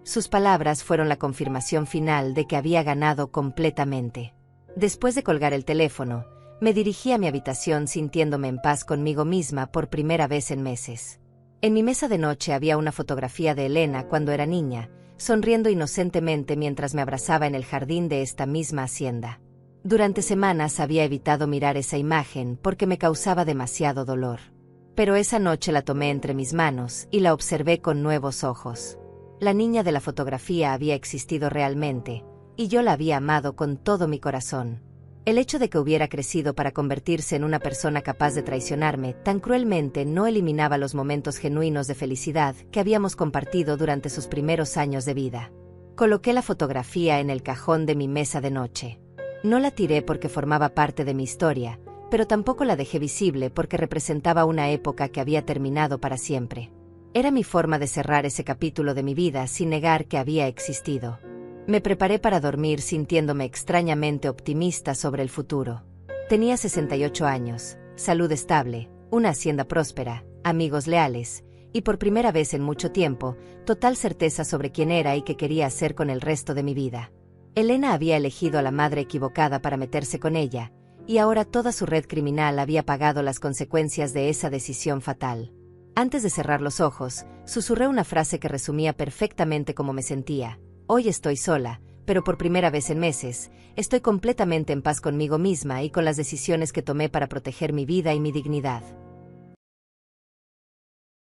Sus palabras fueron la confirmación final de que había ganado completamente. Después de colgar el teléfono, me dirigí a mi habitación sintiéndome en paz conmigo misma por primera vez en meses. En mi mesa de noche había una fotografía de Elena cuando era niña, sonriendo inocentemente mientras me abrazaba en el jardín de esta misma hacienda. Durante semanas había evitado mirar esa imagen porque me causaba demasiado dolor. Pero esa noche la tomé entre mis manos y la observé con nuevos ojos. La niña de la fotografía había existido realmente, y yo la había amado con todo mi corazón. El hecho de que hubiera crecido para convertirse en una persona capaz de traicionarme tan cruelmente no eliminaba los momentos genuinos de felicidad que habíamos compartido durante sus primeros años de vida. Coloqué la fotografía en el cajón de mi mesa de noche. No la tiré porque formaba parte de mi historia, pero tampoco la dejé visible porque representaba una época que había terminado para siempre. Era mi forma de cerrar ese capítulo de mi vida sin negar que había existido. Me preparé para dormir sintiéndome extrañamente optimista sobre el futuro. Tenía 68 años, salud estable, una hacienda próspera, amigos leales, y por primera vez en mucho tiempo, total certeza sobre quién era y qué quería hacer con el resto de mi vida. Elena había elegido a la madre equivocada para meterse con ella, y ahora toda su red criminal había pagado las consecuencias de esa decisión fatal. Antes de cerrar los ojos, susurré una frase que resumía perfectamente cómo me sentía. Hoy estoy sola, pero por primera vez en meses, estoy completamente en paz conmigo misma y con las decisiones que tomé para proteger mi vida y mi dignidad.